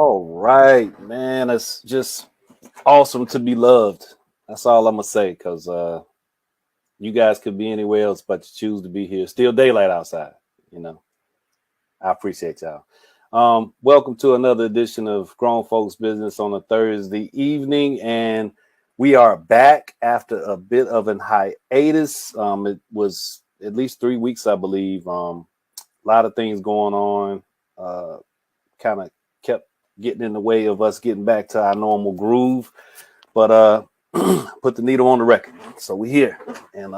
All right, man. It's just awesome to be loved. That's all I'm gonna say, because you guys could be anywhere else, but you choose to be here. Still daylight outside. You know, I appreciate y'all. Welcome to another edition of Grown Folks Business on a Thursday evening, and we are back after a bit of an hiatus. It was at least 3 weeks, I believe. A lot of things going on. Kind of kept getting in the way of us getting back to our normal groove, but put the needle on the record. So we here, and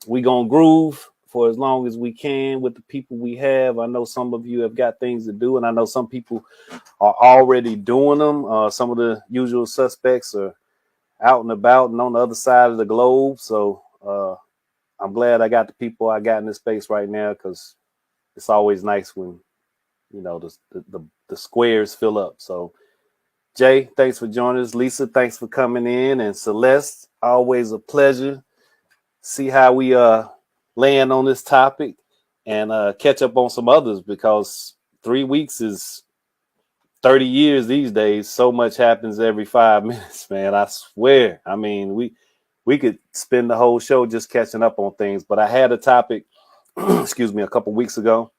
we gonna groove for as long as we can with the people we have. I know some of you have got things to do, and I know some people are already doing them. Some of the usual suspects are out and about and on the other side of the globe. So I'm glad I got the people I got in this space right now, because it's always nice when the squares fill up. So Jay, thanks for joining us. Lisa, thanks for coming in. And Celeste, always a pleasure. See how we land on this topic and catch up on some others, because 3 weeks is 30 years these days. So much happens every 5 minutes, man. I swear. I mean, we could spend the whole show just catching up on things. But I had a topic, excuse me, a couple weeks ago.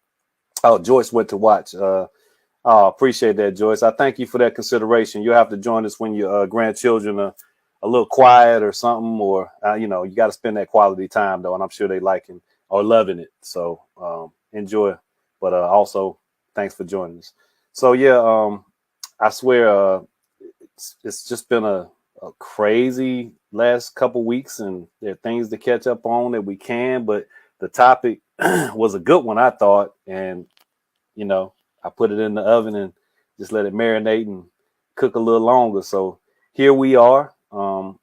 Oh, Joyce went to watch. Appreciate that, Joyce. I thank you for that consideration. You'll have to join us when your grandchildren are a little quiet or something, or you got to spend that quality time though, and I'm sure they liking or loving it. So enjoy. But also, thanks for joining us. So yeah, I swear it's just been a crazy last couple weeks, and there are things to catch up on that we can. But the topic was a good one, I thought, and I put it in the oven and just let it marinate and cook a little longer. So here we are. I'm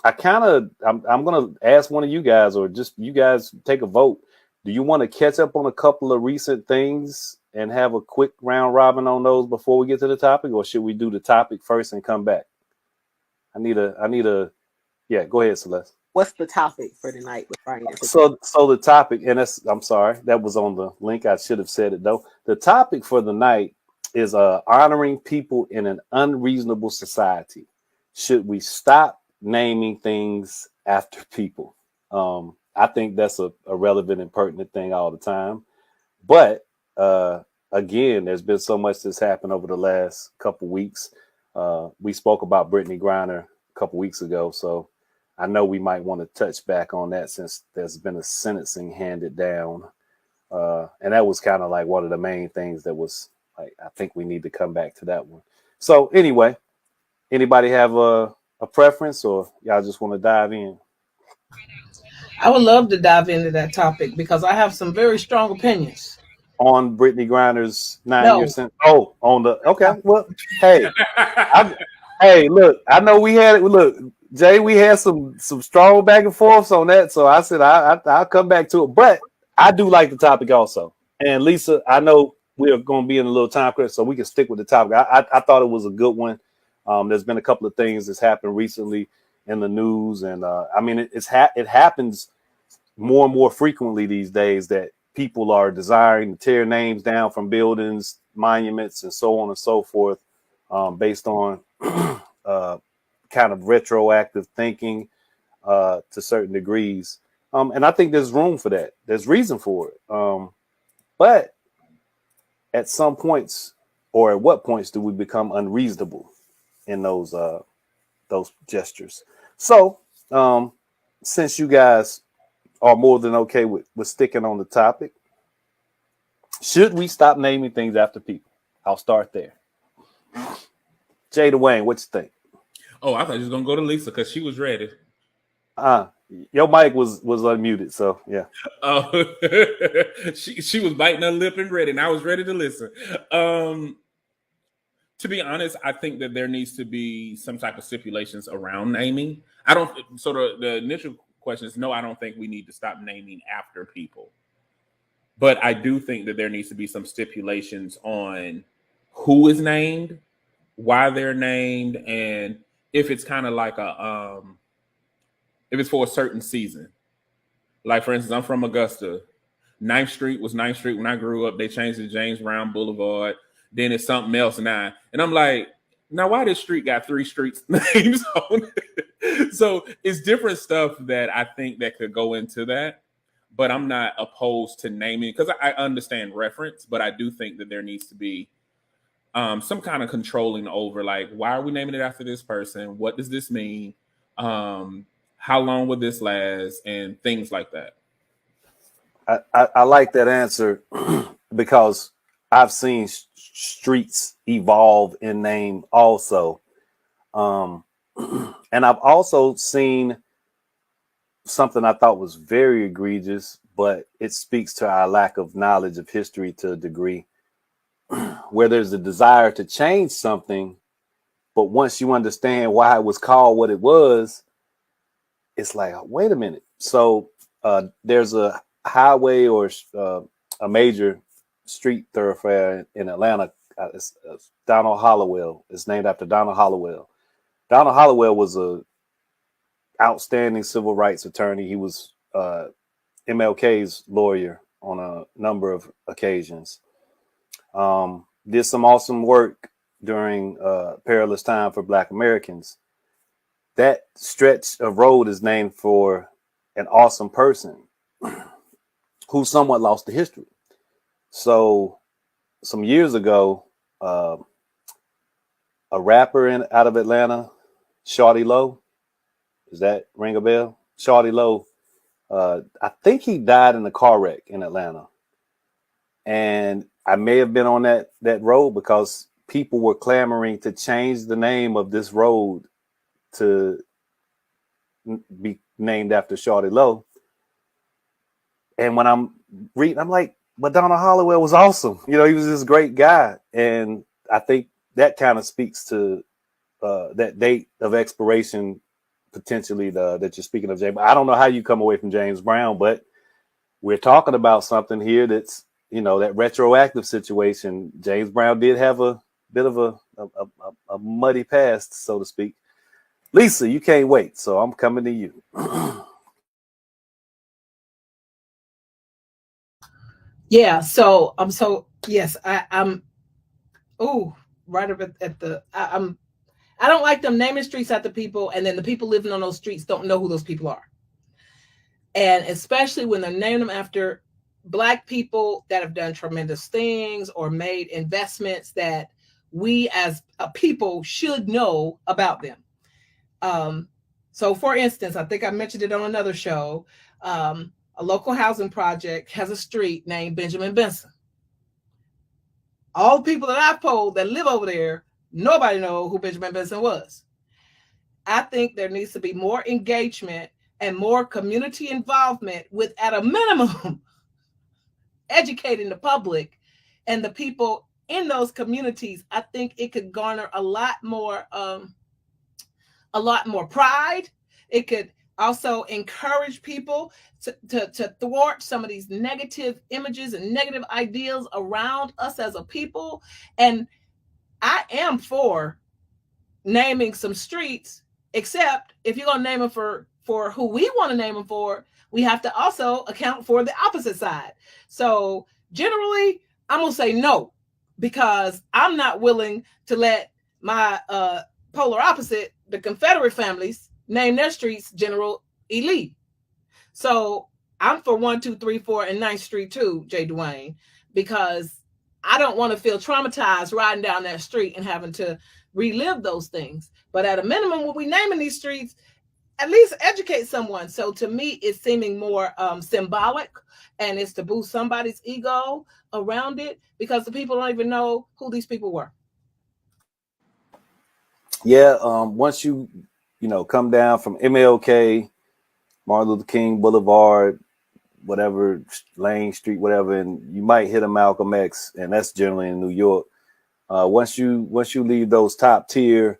going to ask one of you guys, or just you guys take a vote. Do you want to catch up on a couple of recent things and have a quick round robin on those before we get to the topic, or should we do the topic first and come back? Yeah, go ahead, Celeste. What's the topic for tonight with Brian? So the topic, and I'm sorry, that was on the link. I should have said it though. The topic for the night is honoring people in an unreasonable society. Should we stop naming things after people? I think that's a relevant and pertinent thing all the time. But again, there's been so much that's happened over the last couple weeks. We spoke about Brittany Griner a couple weeks ago, so I know we might want to touch back on that, since there's been a sentencing handed down. And that was kind of like one of the main things that was like, I think we need to come back to that one. So anyway, anybody have a preference, or y'all just want to dive in? I would love to dive into that topic because I have some very strong opinions. On Brittany Griner's 9-year No. sentence? Oh, on the, okay. Well, hey, hey, look, I know we had it. Look, Jay, we had some strong back and forths on that. So I said I'll come back to it. But I do like the topic also. And Lisa, I know we're going to be in a little time crunch, so we can stick with the topic. I thought it was a good one. There's been a couple of things that's happened recently in the news, and I mean it happens more and more frequently these days that people are desiring to tear names down from buildings, monuments, and so on and so forth, based on kind of retroactive thinking to certain degrees. And I think there's room for that. There's reason for it. But at some points, or at what points, do we become unreasonable in those gestures? So since you guys are more than okay with sticking on the topic, should we stop naming things after people? I'll start there. Jay Dwayne, what you think? Oh, I thought you was gonna go to Lisa because she was ready. Your mic was unmuted, so yeah. Oh, she was biting her lip and ready, and I was ready to listen. To be honest, I think that there needs to be some type of stipulations around naming. I don't. So the initial question is no. I don't think we need to stop naming after people, but I do think that there needs to be some stipulations on who is named, why they're named, and if it's kind of like if it's for a certain season. Like, for instance, I'm from Augusta. 9th Street was 9th Street when I grew up. They changed it to James Brown Boulevard. then it's something else now. And I'm like, now why this street got 3 streets names on it? So it's different stuff that I think that could go into that. But I'm not opposed to naming, because I understand reference, but I do think that there needs to be some kind of controlling over, like, why are we naming it after this person? What does this mean? How long will this last? And things like that. I like that answer because I've seen streets evolve in name also. And I've also seen something I thought was very egregious, but it speaks to our lack of knowledge of history to a degree, where there's a desire to change something, but once you understand why it was called what it was, it's like, wait a minute. So there's a highway or a major street thoroughfare in Atlanta. It's Donald Hollowell. It's named after Donald Hollowell. Donald Hollowell was a outstanding civil rights attorney. He was MLK's lawyer on a number of occasions. Did some awesome work during perilous time for Black Americans. That stretch of road is named for an awesome person who somewhat lost to history. So some years ago, a rapper out of Atlanta, Shawty Lo, does that ring a bell? Shawty Lo, I think he died in a car wreck in Atlanta. And I may have been on that road because people were clamoring to change the name of this road to be named after Shawty Lo. And when I'm reading, I'm like, but Donald Hollowell was awesome. You know, he was this great guy. And I think that kind of speaks to that date of expiration, potentially that you're speaking of, James. I don't know how you come away from James Brown, but we're talking about something here that's, you know, that retroactive situation. James Brown did have a bit of a muddy past, so to speak. Lisa, you can't wait, so I'm coming to you. Yeah, so yes, I'm right up at the I don't like them naming streets after people, and then the people living on those streets don't know who those people are. And especially when they're naming them after Black people that have done tremendous things or made investments that we as a people should know about them. So for instance, I think I mentioned it on another show. A local housing project has a street named Benjamin Benson. All the people that I polled that live over there, nobody know who Benjamin Benson was. I think there needs to be more engagement and more community involvement with, at a minimum, educating the public and the people in those communities. I think it could garner a lot more pride. It could also encourage people to thwart some of these negative images and negative ideas around us as a people. And I am for naming some streets, except if you're going to name them for who we want to name them for, we have to also account for the opposite side. So generally, I'm going to say no, because I'm not willing to let my polar opposite, the Confederate families, name their streets General E. Lee. So I'm for 1, 2, 3, 4, and 9th Street too, Jay Dwayne, because I don't want to feel traumatized riding down that street and having to relive those things. But at a minimum, when we naming these streets, at least educate someone. So to me, it's seeming more symbolic, and it's to boost somebody's ego around it, because the people don't even know who these people were. Yeah, once you come down from MLK, Martin Luther King Boulevard, whatever, Lane Street, whatever, and you might hit a Malcolm X, and that's generally in New York. Once you leave those top tier,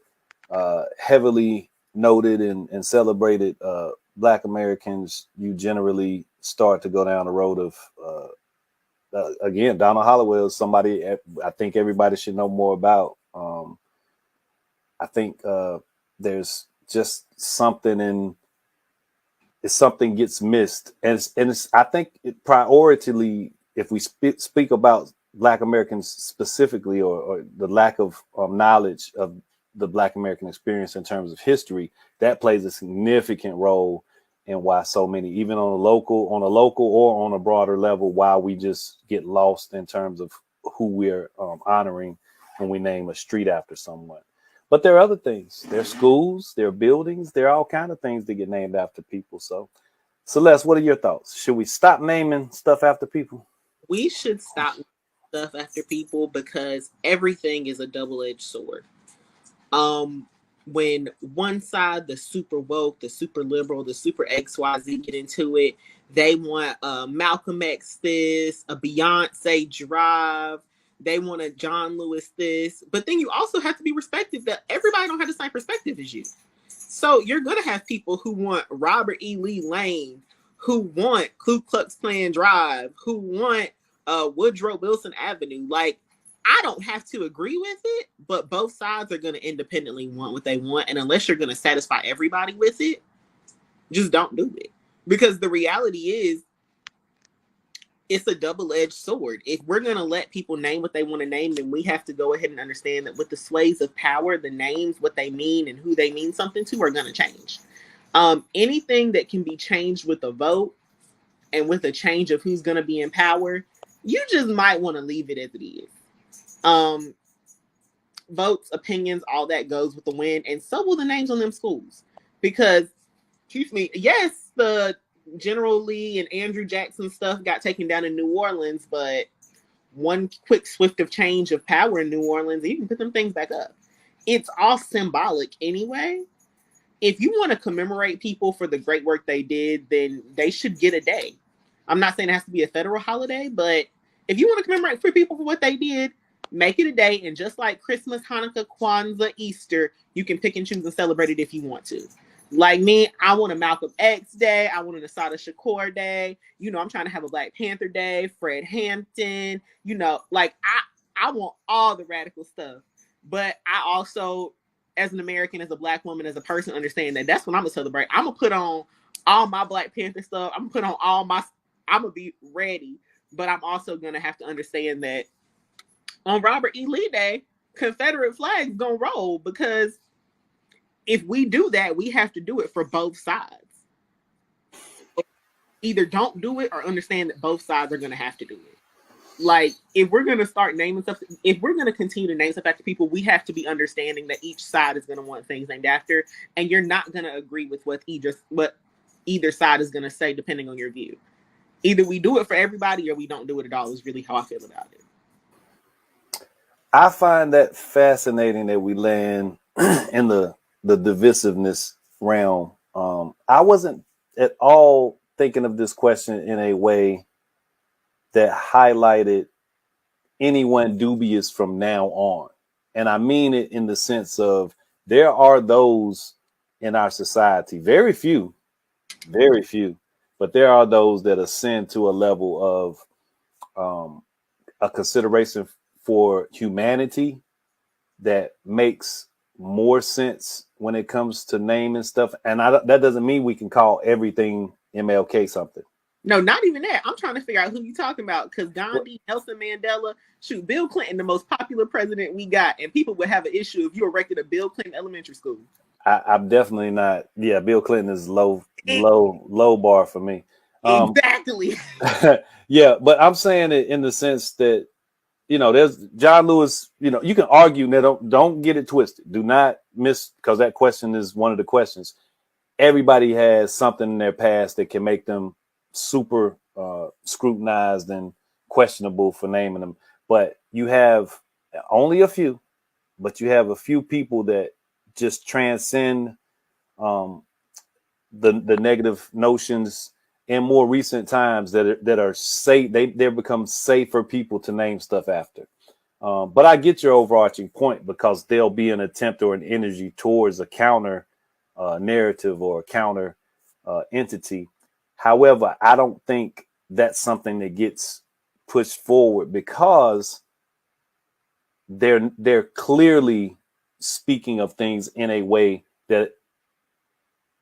heavily noted and celebrated Black Americans, you generally start to go down the road of again, Donald Hollowell is somebody I think everybody should know more about. I think there's just something if something gets missed, and it's I think priority, if we speak about Black Americans specifically, or the lack of knowledge of the Black American experience in terms of history, that plays a significant role in why so many, even on a local or on a broader level, why we just get lost in terms of who we're honoring when we name a street after someone. But there are other things. There are schools, there are buildings, there are all kinds of things that get named after people. So, Celeste, what are your thoughts? Should we stop naming stuff after people? We should stop stuff after people because everything is a double-edged sword. When one side, the super woke, the super liberal, the super XYZ get into it, they want Malcolm X this, a Beyonce drive, they want a John Lewis this, but then you also have to be respected that everybody don't have the same perspective as you. So you're gonna have people who want Robert E. Lee Lane, who want Ku Klux Klan Drive, who want Woodrow Wilson Avenue. Like, I don't have to agree with it, but both sides are going to independently want what they want. And unless you're going to satisfy everybody with it, just don't do it. Because the reality is, it's a double-edged sword. If we're going to let people name what they want to name, then we have to go ahead and understand that with the sways of power, the names, what they mean, and who they mean something to are going to change. Anything that can be changed with a vote and with a change of who's going to be in power, you just might want to leave it as it is. Votes, opinions, all that goes with the wind, and so will the names on them schools. Because, excuse me, yes, the General Lee and Andrew Jackson stuff got taken down in New Orleans, but one quick swift of change of power in New Orleans, you can put them things back up. It's all symbolic anyway. If you want to commemorate people for the great work they did, then they should get a day. I'm not saying it has to be a federal holiday, but if you want to commemorate for people for what they did, make it a day. And just like Christmas, Hanukkah, Kwanzaa, Easter, you can pick and choose and celebrate it if you want to. Like me, I want a Malcolm X Day. I want an Assata Shakur Day. You know, I'm trying to have a Black Panther Day, Fred Hampton. You know, like I want all the radical stuff. But I also, as an American, as a Black woman, as a person, understand that that's what I'm going to celebrate. I'm going to put on all my Black Panther stuff. I'm going to put on all my, I'm going to be ready. But I'm also going to have to understand that on Robert E. Lee Day, Confederate flags gonna roll, because if we do that, we have to do it for both sides. Either don't do it or understand that both sides are gonna have to do it. Like, if we're gonna start naming stuff, if we're gonna continue to name stuff after people, we have to be understanding that each side is gonna want things named after, and you're not gonna agree with what either side is gonna say, depending on your view. Either we do it for everybody or we don't do it at all, is really how I feel about it. I find that fascinating that we land in the divisiveness realm. I wasn't at all thinking of this question in a way that highlighted anyone dubious from now on. And I mean it in the sense of there are those in our society, very few, but there are those that ascend to a level of a consideration for humanity that makes more sense when it comes to naming stuff. And that doesn't mean we can call everything MLK something. No, not even that. I'm trying to figure out who you're talking about, because Gandhi, Nelson Mandela, shoot, Bill Clinton, the most popular president we got, and people would have an issue if you erected a Bill Clinton elementary school. I'm definitely not. Yeah, Bill Clinton is low bar for me. Exactly. Yeah, but I'm saying it in the sense that, you know, there's John Lewis, you know, you can argue that, don't get it twisted. Do not miss, because that question is one of the questions. Everybody has something in their past that can make them super scrutinized and questionable for naming them. But you have only a few, but you have a few people that just transcend the negative notions in more recent times that are safe. They've become safer people to name stuff after. But I get your overarching point, because there'll be an attempt or an energy towards a counter narrative or a counter entity. However, I don't think that's something that gets pushed forward, because they're clearly speaking of things in a way that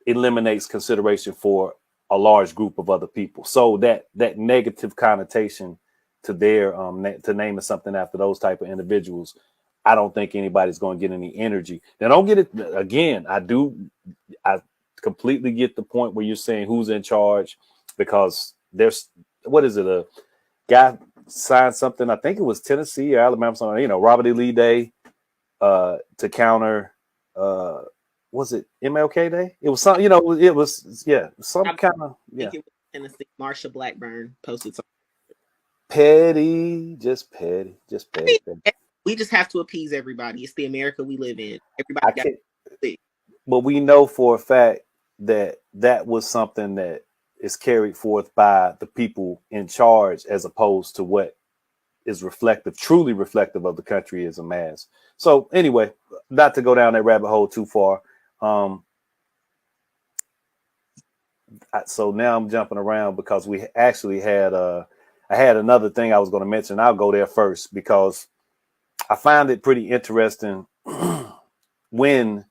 eliminates consideration for a large group of other people. So that negative connotation to their to naming something after those type of individuals, I don't think anybody's going to get any energy. Now, don't get it again. I completely get the point where you're saying who's in charge, because there's, what is it? A guy signed something. I think it was Tennessee or Alabama, something, Robert E. Lee Day, to counter, was it MLK Day? It was some, it was, some kind of, I think it was Tennessee. Marsha Blackburn posted something. Petty. We just have to appease everybody. It's the America we live in. Everybody got. But we know for a fact that was something that is carried forth by the people in charge, as opposed to what is truly reflective of the country as a mass. So anyway, not to go down that rabbit hole too far. So now I'm jumping around because we actually had I had another thing I was going to mention. I'll go there first because I find it pretty interesting when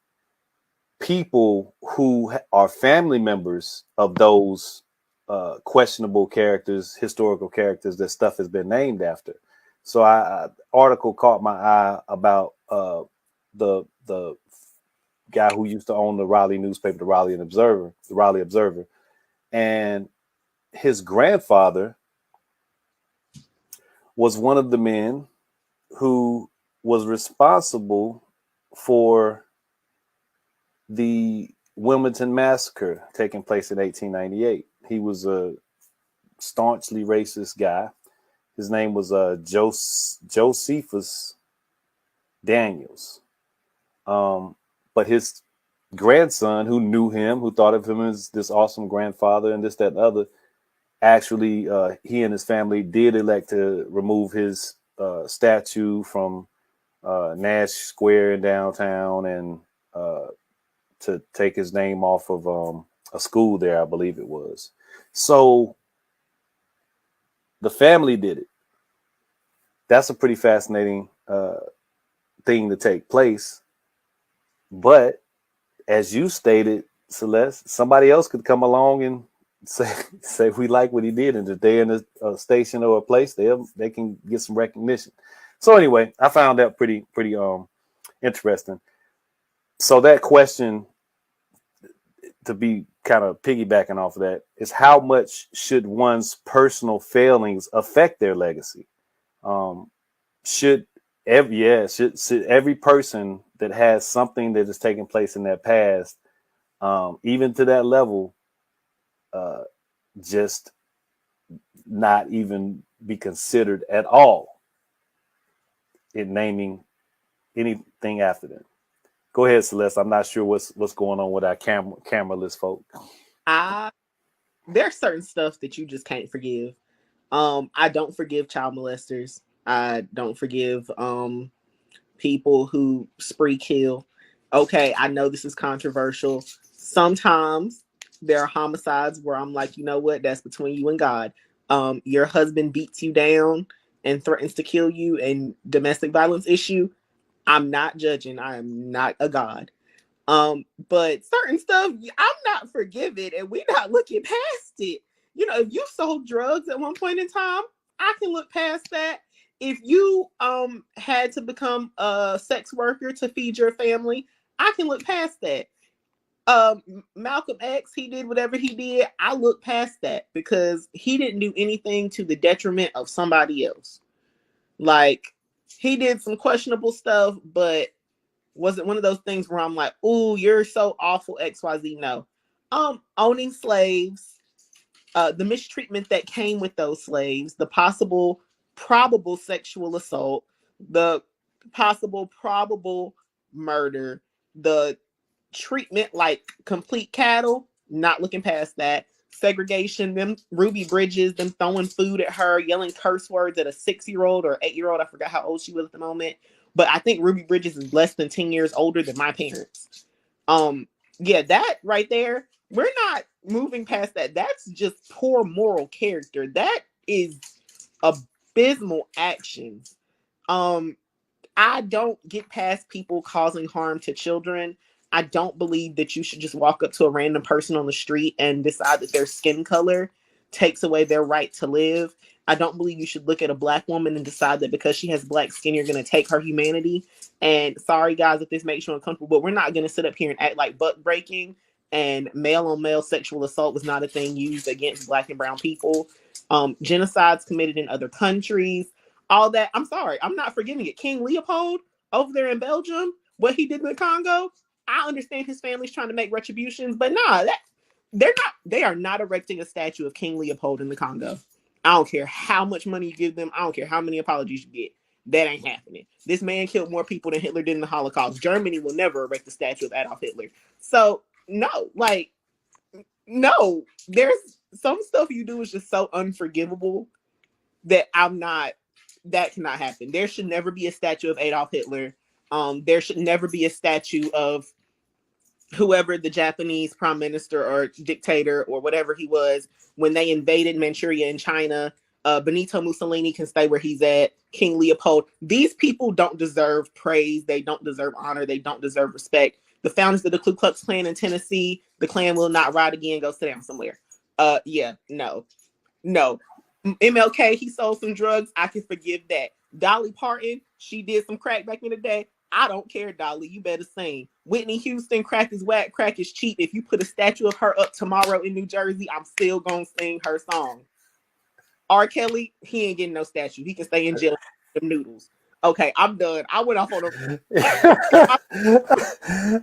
people who are family members of those questionable characters, historical characters that stuff has been named after. So article caught my eye about the guy who used to own the Raleigh newspaper, the Raleigh Observer, and his grandfather was one of the men who was responsible for the Wilmington Massacre taking place in 1898. He was a staunchly racist guy. His name was Josephus Daniels. But his grandson, who knew him, who thought of him as this awesome grandfather and this, that, and other, actually, he and his family did elect to remove his statue from Nash Square in downtown and to take his name off of a school there, I believe it was. So the family did it. That's a pretty fascinating thing to take place. But as you stated, Celeste, somebody else could come along and say we like what he did, and if they're in a station or a place, they can get some recognition. So anyway, I found that pretty interesting. So that question, to be kind of piggybacking off of that, is how much should one's personal failings affect their legacy? Should every person that has something that has taken place in their past, even to that level, just not even be considered at all in naming anything after them? Go ahead, Celeste. I'm not sure what's going on with our cameraless folk. There's certain stuff that you just can't forgive. I don't forgive child molesters. I don't forgive people who spree kill. Okay, I know this is controversial. Sometimes there are homicides where I'm like, you know what? That's between you and God. Your husband beats you down and threatens to kill you, and domestic violence issue. I'm not judging. I am not a God. But certain stuff, I'm not forgiving, and we're not looking past it. If you sold drugs at one point in time, I can look past that. If you had to become a sex worker to feed your family, I can look past that. Malcolm X, he did whatever he did. I look past that because he didn't do anything to the detriment of somebody else. Like, he did some questionable stuff, but wasn't one of those things where I'm like, "Ooh, you're so awful, XYZ." No. Owning slaves, the mistreatment that came with those slaves, the possible, probable sexual assault, the possible, probable murder, the treatment like complete cattle, not looking past that. Segregation, them Ruby Bridges, them throwing food at her, yelling curse words at a 6-year-old or 8-year-old. I forgot how old she was at the moment. But I think Ruby Bridges is less than 10 years older than my parents. That right there, we're not moving past that. That's just poor moral character. That is abysmal actions. I don't get past people causing harm to children. I don't believe that you should just walk up to a random person on the street and decide that their skin color takes away their right to live. I don't believe you should look at a Black woman and decide that because she has Black skin, you're going to take her humanity. And sorry, guys, if this makes you uncomfortable, but we're not going to sit up here and act like buck breaking and male on male sexual assault was not a thing used against Black and brown people. Genocides committed in other countries, all that. I'm sorry, I'm not forgiving it. King Leopold over there in Belgium, what he did in the Congo, I understand his family's trying to make retributions, but nah, they are not erecting a statue of King Leopold in the Congo. I don't care how much money you give them. I don't care how many apologies you get. That ain't happening. This man killed more people than Hitler did in the Holocaust. Germany will never erect a statue of Adolf Hitler. So no, like, no, there's some stuff you do is just so unforgivable that that cannot happen. There should never be a statue of Adolf Hitler. There should never be a statue of whoever the Japanese prime minister or dictator or whatever he was when they invaded Manchuria and China. Benito Mussolini can stay where he's at. King Leopold. These people don't deserve praise. They don't deserve honor. They don't deserve respect. The founders of the Ku Klux Klan in Tennessee, the Klan will not ride again. Go sit down somewhere. Yeah, no. MLK, he sold some drugs. I can forgive that. Dolly Parton, she did some crack back in the day. I don't care, Dolly. You better sing. Whitney Houston, crack is whack, crack is cheap. If you put a statue of her up tomorrow in New Jersey, I'm still gonna sing her song. R. Kelly, he ain't getting no statue. He can stay in jail with them noodles. Okay, I'm done. I went off on a.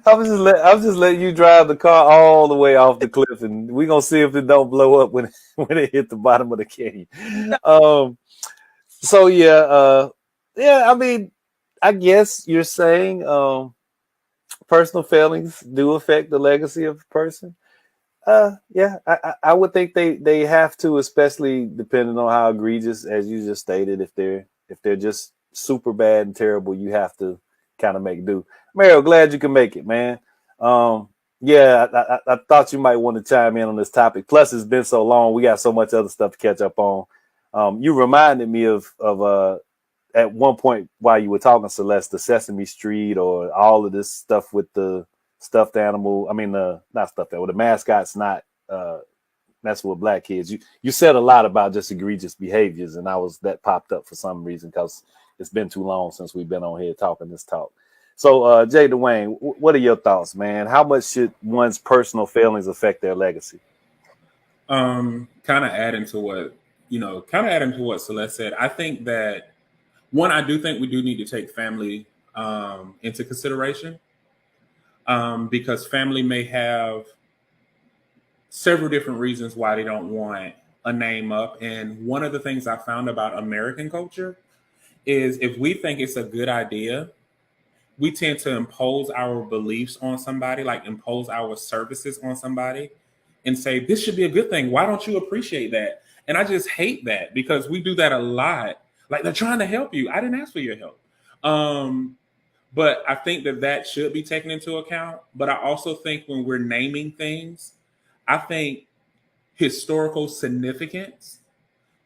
I'm just letting you drive the car all the way off the cliff, and we're gonna see if it don't blow up when it hit the bottom of the canyon. So yeah. I mean, I guess you're saying personal failings do affect the legacy of a person. Yeah, I would think they have to, especially depending on how egregious, as you just stated. If they're just super bad and terrible, you have to kind of make do. Mario, glad you can make it, man. Yeah, I thought you might want to chime in on this topic. Plus, it's been so long; we got so much other stuff to catch up on. You reminded me of at one point while you were talking, Celeste, the Sesame Street or all of this stuff with the stuffed animal. I mean, not stuffed animal. The mascot's not. That's what Black kids. You said a lot about just egregious behaviors, and that popped up for some reason because it's been too long since we've been on here talking this talk. So, Jay Dwayne, what are your thoughts, man? How much should one's personal failings affect their legacy? Kind of adding to what Celeste said. I think that I do think we do need to take family into consideration because family may have several different reasons why they don't want a name up. And one of the things I found about American culture is if we think it's a good idea, we tend to impose our beliefs on somebody, like impose our services on somebody and say, this should be a good thing. Why don't you appreciate that? And I just hate that because we do that a lot. Like, they're trying to help you. I didn't ask for your help. But I think that should be taken into account. But I also think when we're naming things, I think historical significance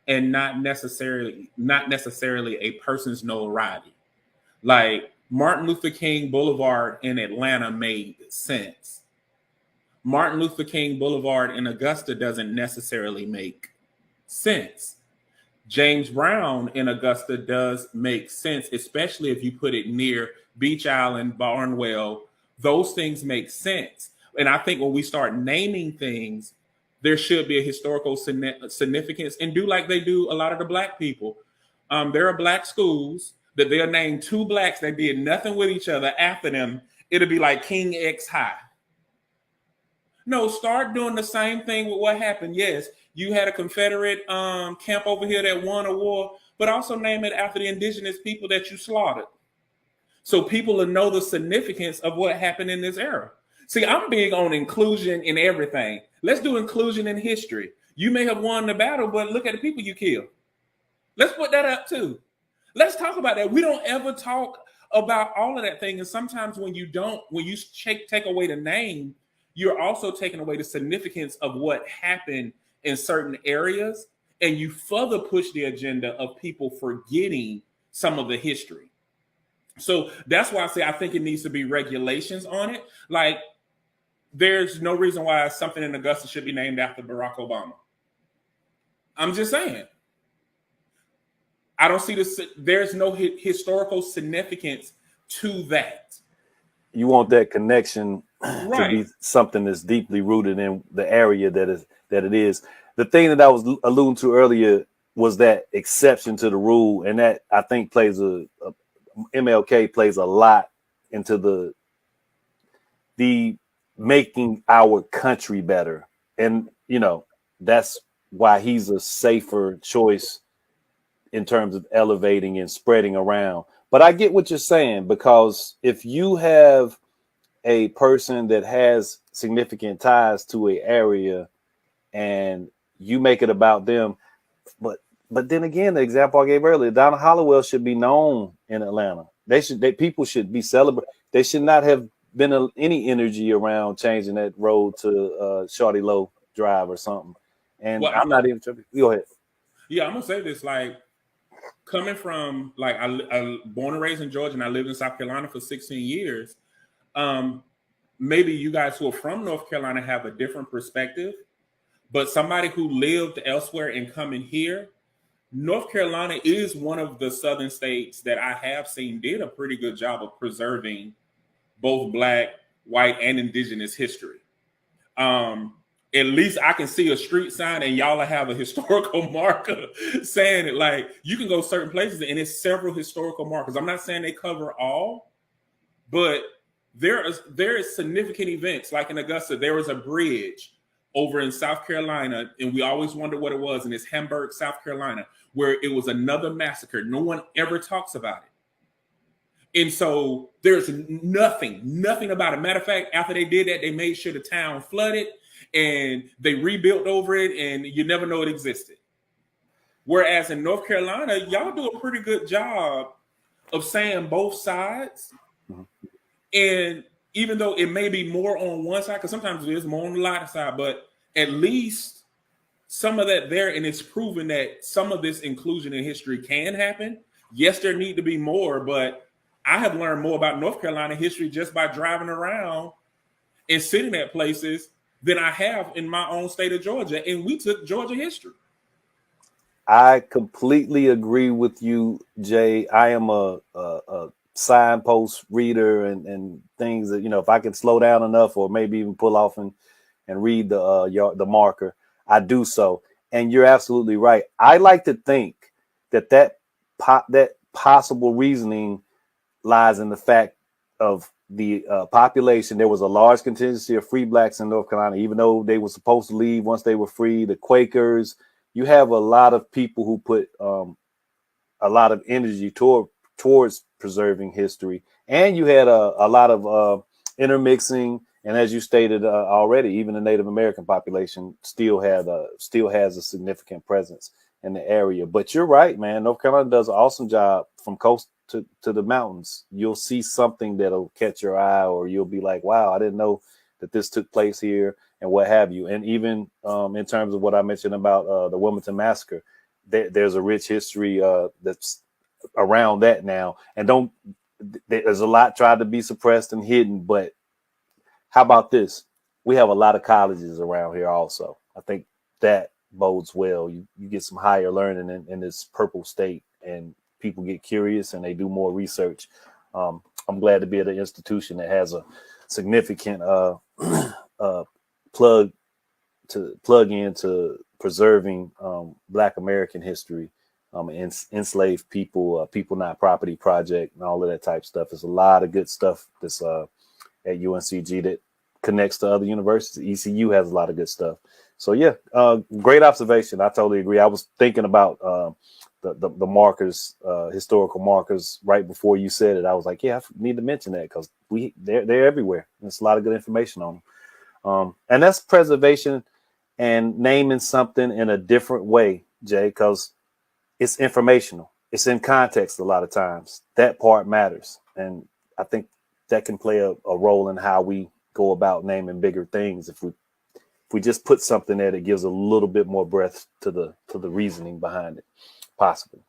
and not necessarily a person's notoriety. Like Martin Luther King Boulevard in Atlanta made sense. Martin Luther King Boulevard in Augusta doesn't necessarily make sense. James Brown in Augusta does make sense, especially if you put it near Beach Island, Barnwell. Those things make sense. And I think when we start naming things, there should be a historical significance, and do like they do a lot of the Black people. There are Black schools that they'll name two Blacks that did nothing with each other after them. It'll be like King X High. No, start doing the same thing with what happened. Yes, you had a Confederate camp over here that won a war, but also name it after the indigenous people that you slaughtered. So people will know the significance of what happened in this era. See, I'm big on inclusion in everything. Let's do inclusion in history. You may have won the battle, but look at the people you killed. Let's put that up too. Let's talk about that. We don't ever talk about all of that thing. And sometimes when you take away the name, you're also taking away the significance of what happened in certain areas. And you further push the agenda of people forgetting some of the history. So that's why I say I think it needs to be regulations on it. Like, there's no reason why something in Augusta should be named after Barack Obama. I'm just saying. I don't see this. There's no historical significance to that. You want that connection to Right. be something that's deeply rooted in the area that it is. The thing that I was alluding to earlier was that exception to the rule, and that I think plays MLK plays a lot into the making our country better. And, you know, that's why he's a safer choice in terms of elevating and spreading around. But I get what you're saying, because if you have a person that has significant ties to a area and you make it about them, but then again, the example I gave earlier, Donna Hollowell should be known in Atlanta. People should be celebrated. They should not have been any energy around changing that road to Shawty Low Drive or something. And Well, I'm not even tripping. Go ahead. Yeah, I'm gonna say this. Like, coming from, like, I born and raised in Georgia, and I lived in South Carolina for 16 years. Maybe you guys who are from North Carolina have a different perspective, but somebody who lived elsewhere and coming here, North Carolina is one of the southern states that I have seen did a pretty good job of preserving both Black, white, and indigenous history. At least I can see a street sign and y'all have a historical marker saying it. Like, you can go certain places and it's several historical markers. I'm not saying they cover all, but there is significant events. Like in Augusta, there was a bridge over in South Carolina, and we always wonder what it was, and it's Hamburg, South Carolina, where it was another massacre. No one ever talks about it. And so there's nothing about it. Matter of fact, after they did that, they made sure the town flooded and they rebuilt over it, and you never know it existed. Whereas in North Carolina, y'all do a pretty good job of saying both sides. Mm-hmm. And even though it may be more on one side, because sometimes it is more on the lighter side, but at least some of that there, and it's proven that some of this inclusion in history can happen. Yes, there need to be more, but I have learned more about North Carolina history just by driving around and sitting at places than I have in my own state of Georgia. And we took Georgia history. I completely agree with you, Jay. I am a signpost reader and things that, you know, if I can slow down enough or maybe even pull off and read the marker, I do so. And you're absolutely right. I like to think that possible reasoning lies in the fact of the population. There was a large contingency of free Blacks in North Carolina, even though they were supposed to leave once they were free. The Quakers, you have a lot of people who put a lot of energy towards preserving history. And you had a lot of intermixing. And as you stated already, even the Native American population still has a significant presence in the area. But you're right, man. North Carolina does an awesome job from coast to the mountains. You'll see something that'll catch your eye, or you'll be like, wow, I didn't know that this took place here, and what have you. And even in terms of what I mentioned about the Wilmington Massacre, there's a rich history that's around that now. And there's a lot tried to be suppressed and hidden, but how about this? We have a lot of colleges around here also. I think that bodes well. You get some higher learning in this purple state, and people get curious and they do more research. I'm glad to be at an institution that has a significant plug into preserving Black American history, enslaved people, People Not Property Project, and all of that type stuff. There's a lot of good stuff that's at UNCG that connects to other universities. ECU has a lot of good stuff. So yeah, great observation. I totally agree. I was thinking about the markers, historical markers, right before you said it. I was like, yeah, I need to mention that because they're everywhere. There's a lot of good information on them. And that's preservation and naming something in a different way, Jay, because it's informational. It's in context a lot of times. That part matters. And I think that can play a role in how we go about naming bigger things. If we just put something there that gives a little bit more breadth to the reasoning behind it, possibly.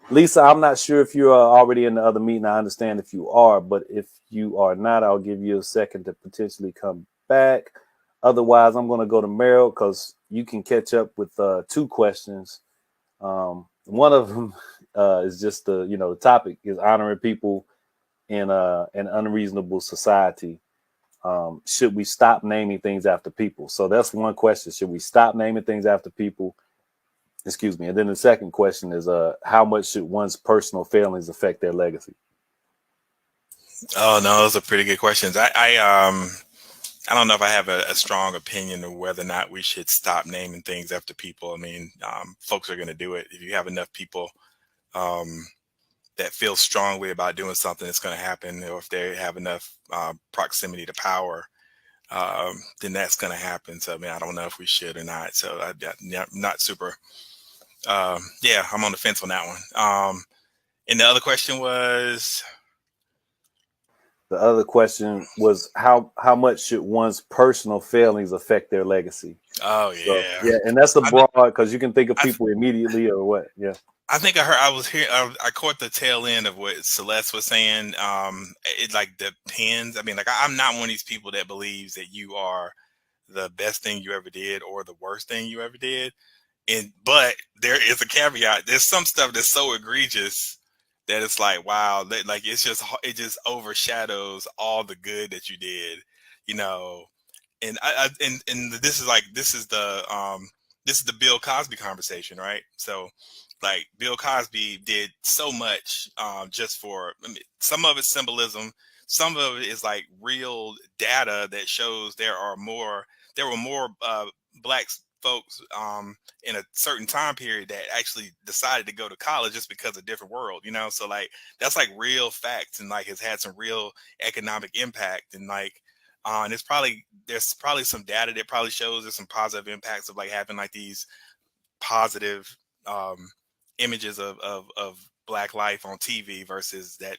Lisa, I'm not sure if you're already in the other meeting. I understand if you are, but if you are not, I'll give you a second to potentially come back. Otherwise, I'm going to go to Meryl because you can catch up with 2 questions. One of them is just the topic is honoring people in an unreasonable society. Should we stop naming things after people? So that's one question. Should we stop naming things after people? Excuse me. And then the second question is how much should one's personal failings affect their legacy? Oh no, those are pretty good questions. I don't know if I have a strong opinion of whether or not we should stop naming things after people. I mean, folks are going to do it. If you have enough people that feel strongly about doing something, it's going to happen. Or if they have enough proximity to power, then that's going to happen. So, I mean, I don't know if we should or not. So I'm not super. Yeah, I'm on the fence on that one. And the other question was? The other question was how much should one's personal failings affect their legacy? Oh yeah, so, yeah, and that's a broad because you can think of people immediately or what? Yeah, I think I was here. I caught the tail end of what Celeste was saying. It like depends. I mean, like I'm not one of these people that believes that you are the best thing you ever did or the worst thing you ever did. But there is a caveat. There's some stuff that's so egregious that it's like, wow, like it just overshadows all the good that you did, you know. And this is the Bill Cosby conversation, right? So like Bill Cosby did so much just for, I mean, some of it's symbolism, some of it is like real data that shows there were more black folks in a certain time period that actually decided to go to college just because of different world, you know. So like that's like real facts and like has had some real economic impact. And like and there's probably some data that probably shows there's some positive impacts of like having like these positive images of black life on TV versus that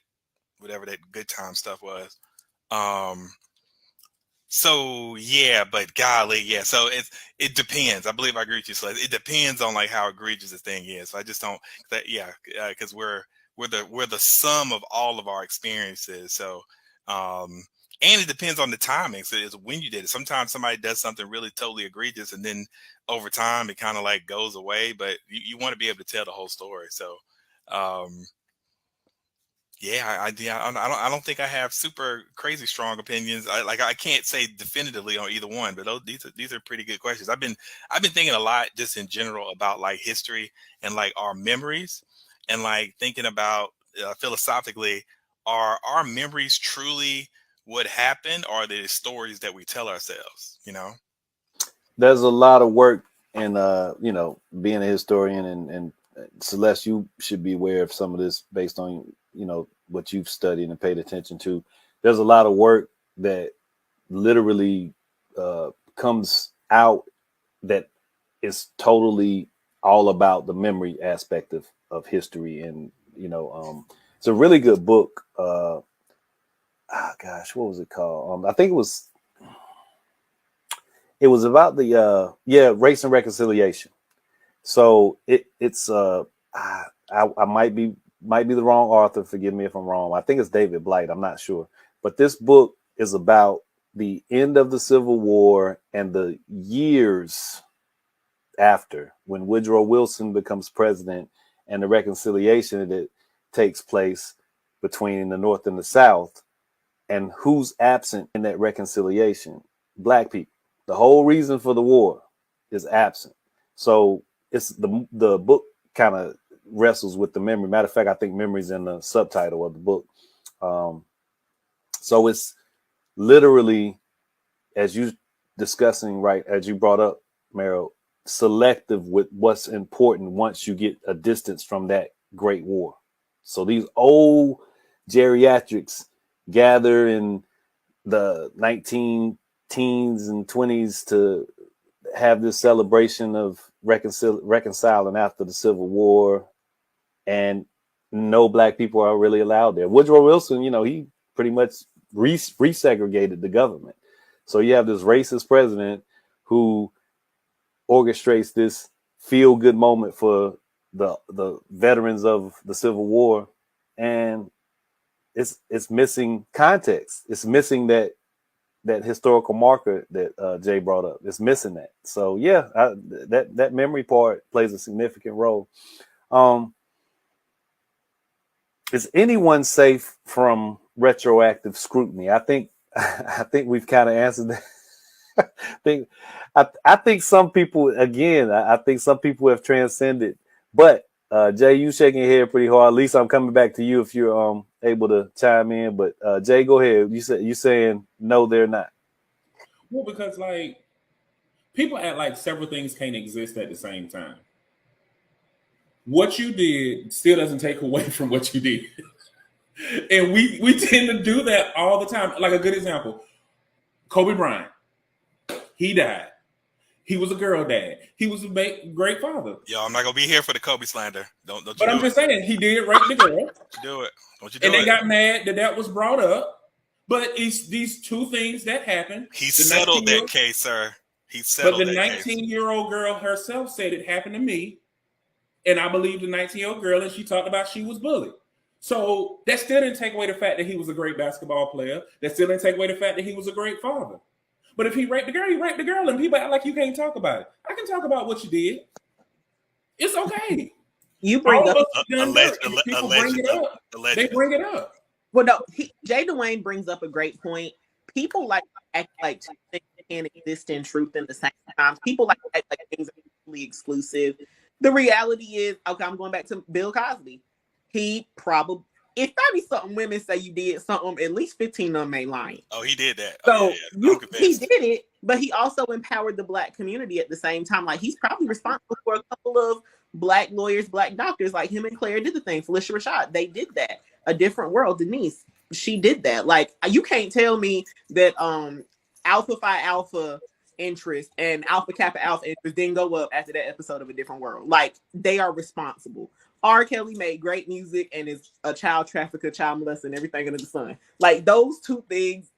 whatever that good time stuff was. So yeah, but golly, yeah. So it depends. I believe I agree with you. So it depends on like how egregious the thing is. So I just don't. Because we're the sum of all of our experiences. So and it depends on the timing. So it's when you did it. Sometimes somebody does something really totally egregious, and then over time it kind of like goes away. But you want to be able to tell the whole story. So. Yeah, I don't think I have super crazy strong opinions. I can't say definitively on either one, but these are pretty good questions. I've been thinking a lot just in general about like history and like our memories, and like thinking about philosophically, are our memories truly what happened, or are they the stories that we tell ourselves? You know, there's a lot of work in being a historian, and Celeste, you should be aware of some of this based on what you've studied and paid attention to. There's a lot of work that literally comes out that is totally all about the memory aspect of history. And it's a really good book. What was it called? I think it was about the race and reconciliation. So it's I might be the wrong author. Forgive me if I'm wrong. I think it's David Blight. I'm not sure. But this book is about the end of the Civil War and the years after, when Woodrow Wilson becomes president, and the reconciliation that takes place between the North and the South, and who's absent in that reconciliation? Black people. The whole reason for the war is absent. So it's the book kind of wrestles with the memory. Matter of fact, I think memory's in the subtitle of the book. So it's literally, as you discussing, right, as you brought up, Meryl, selective with what's important once you get a distance from that great war. So these old geriatrics gather in the 19 teens and 20s to have this celebration of reconciling after the Civil War, and no black people are really allowed there. Woodrow Wilson, he pretty much resegregated the government. So you have this racist president who orchestrates this feel-good moment for the veterans of the Civil War, and it's missing context. It's missing that that historical marker that Jay brought up. It's missing that. So yeah, that memory part plays a significant role. Is anyone safe from retroactive scrutiny? I think we've kind of answered that. I think some people, again, I think some people have transcended. But Jay, you shaking your head pretty hard. Lisa, I'm coming back to you if you're able to chime in. But Jay, go ahead. You saying no, they're not. Well, because like people act like several things can't exist at the same time. What you did still doesn't take away from what you did. And we tend to do that all the time. Like a good example, Kobe Bryant. He died. He was a girl dad. He was a great father. Yo, I'm not gonna be here for the Kobe slander. Don't you But I'm just saying, he did rape the girl. Don't you do it. Don't you do and it. they got mad that was brought up. But it's these two things that happened. He settled that case, sir. He settled that case. But the 19-year-old girl herself said it happened to me. And I believe the 19-year-old girl, and she talked about she was bullied. So that still didn't take away the fact that he was a great basketball player. That still didn't take away the fact that he was a great father. But if he raped the girl, he raped the girl, and people act like you can't talk about it. I can talk about what you did. It's okay. You bring up people bring it up. They bring it up. Well, no, Jay Dwayne brings up a great point. People like act like two things can't exist in truth in the same time. People like act like things are mutually exclusive. The reality is, okay, I'm going back to Bill Cosby. He probably, if 30-something women say you did something, at least 15 of them ain't lying. Oh, he did that. So he did it, but he also empowered the Black community at the same time. Like, he's probably responsible for a couple of Black lawyers, Black doctors, like him and Claire did the thing. Felicia Rashad, they did that. A Different World, Denise, she did that. Like, you can't tell me that Alpha Phi Alpha interest and Alpha Kappa Alpha interest didn't go up after that episode of A Different World. Like, they are responsible. R. Kelly made great music and is a child trafficker, child molester, and everything under the sun. Like, those two things,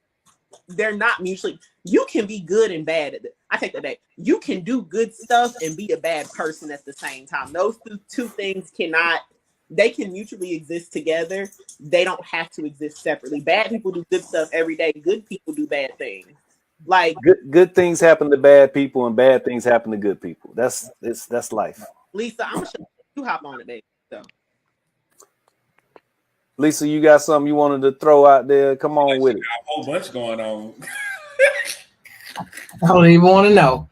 they're not mutually. You can be good and bad at it. I take that back. You can do good stuff and be a bad person at the same time. Those two things cannot. They can mutually exist together. They don't have to exist separately. Bad people do good stuff every day. Good people do bad things. Like, good things happen to bad people, and bad things happen to good people. That's life. Lisa, I'm sure you hop on it, baby. So, Lisa, you got something you wanted to throw out there? Come on with it. A whole bunch going on. I don't even want to know.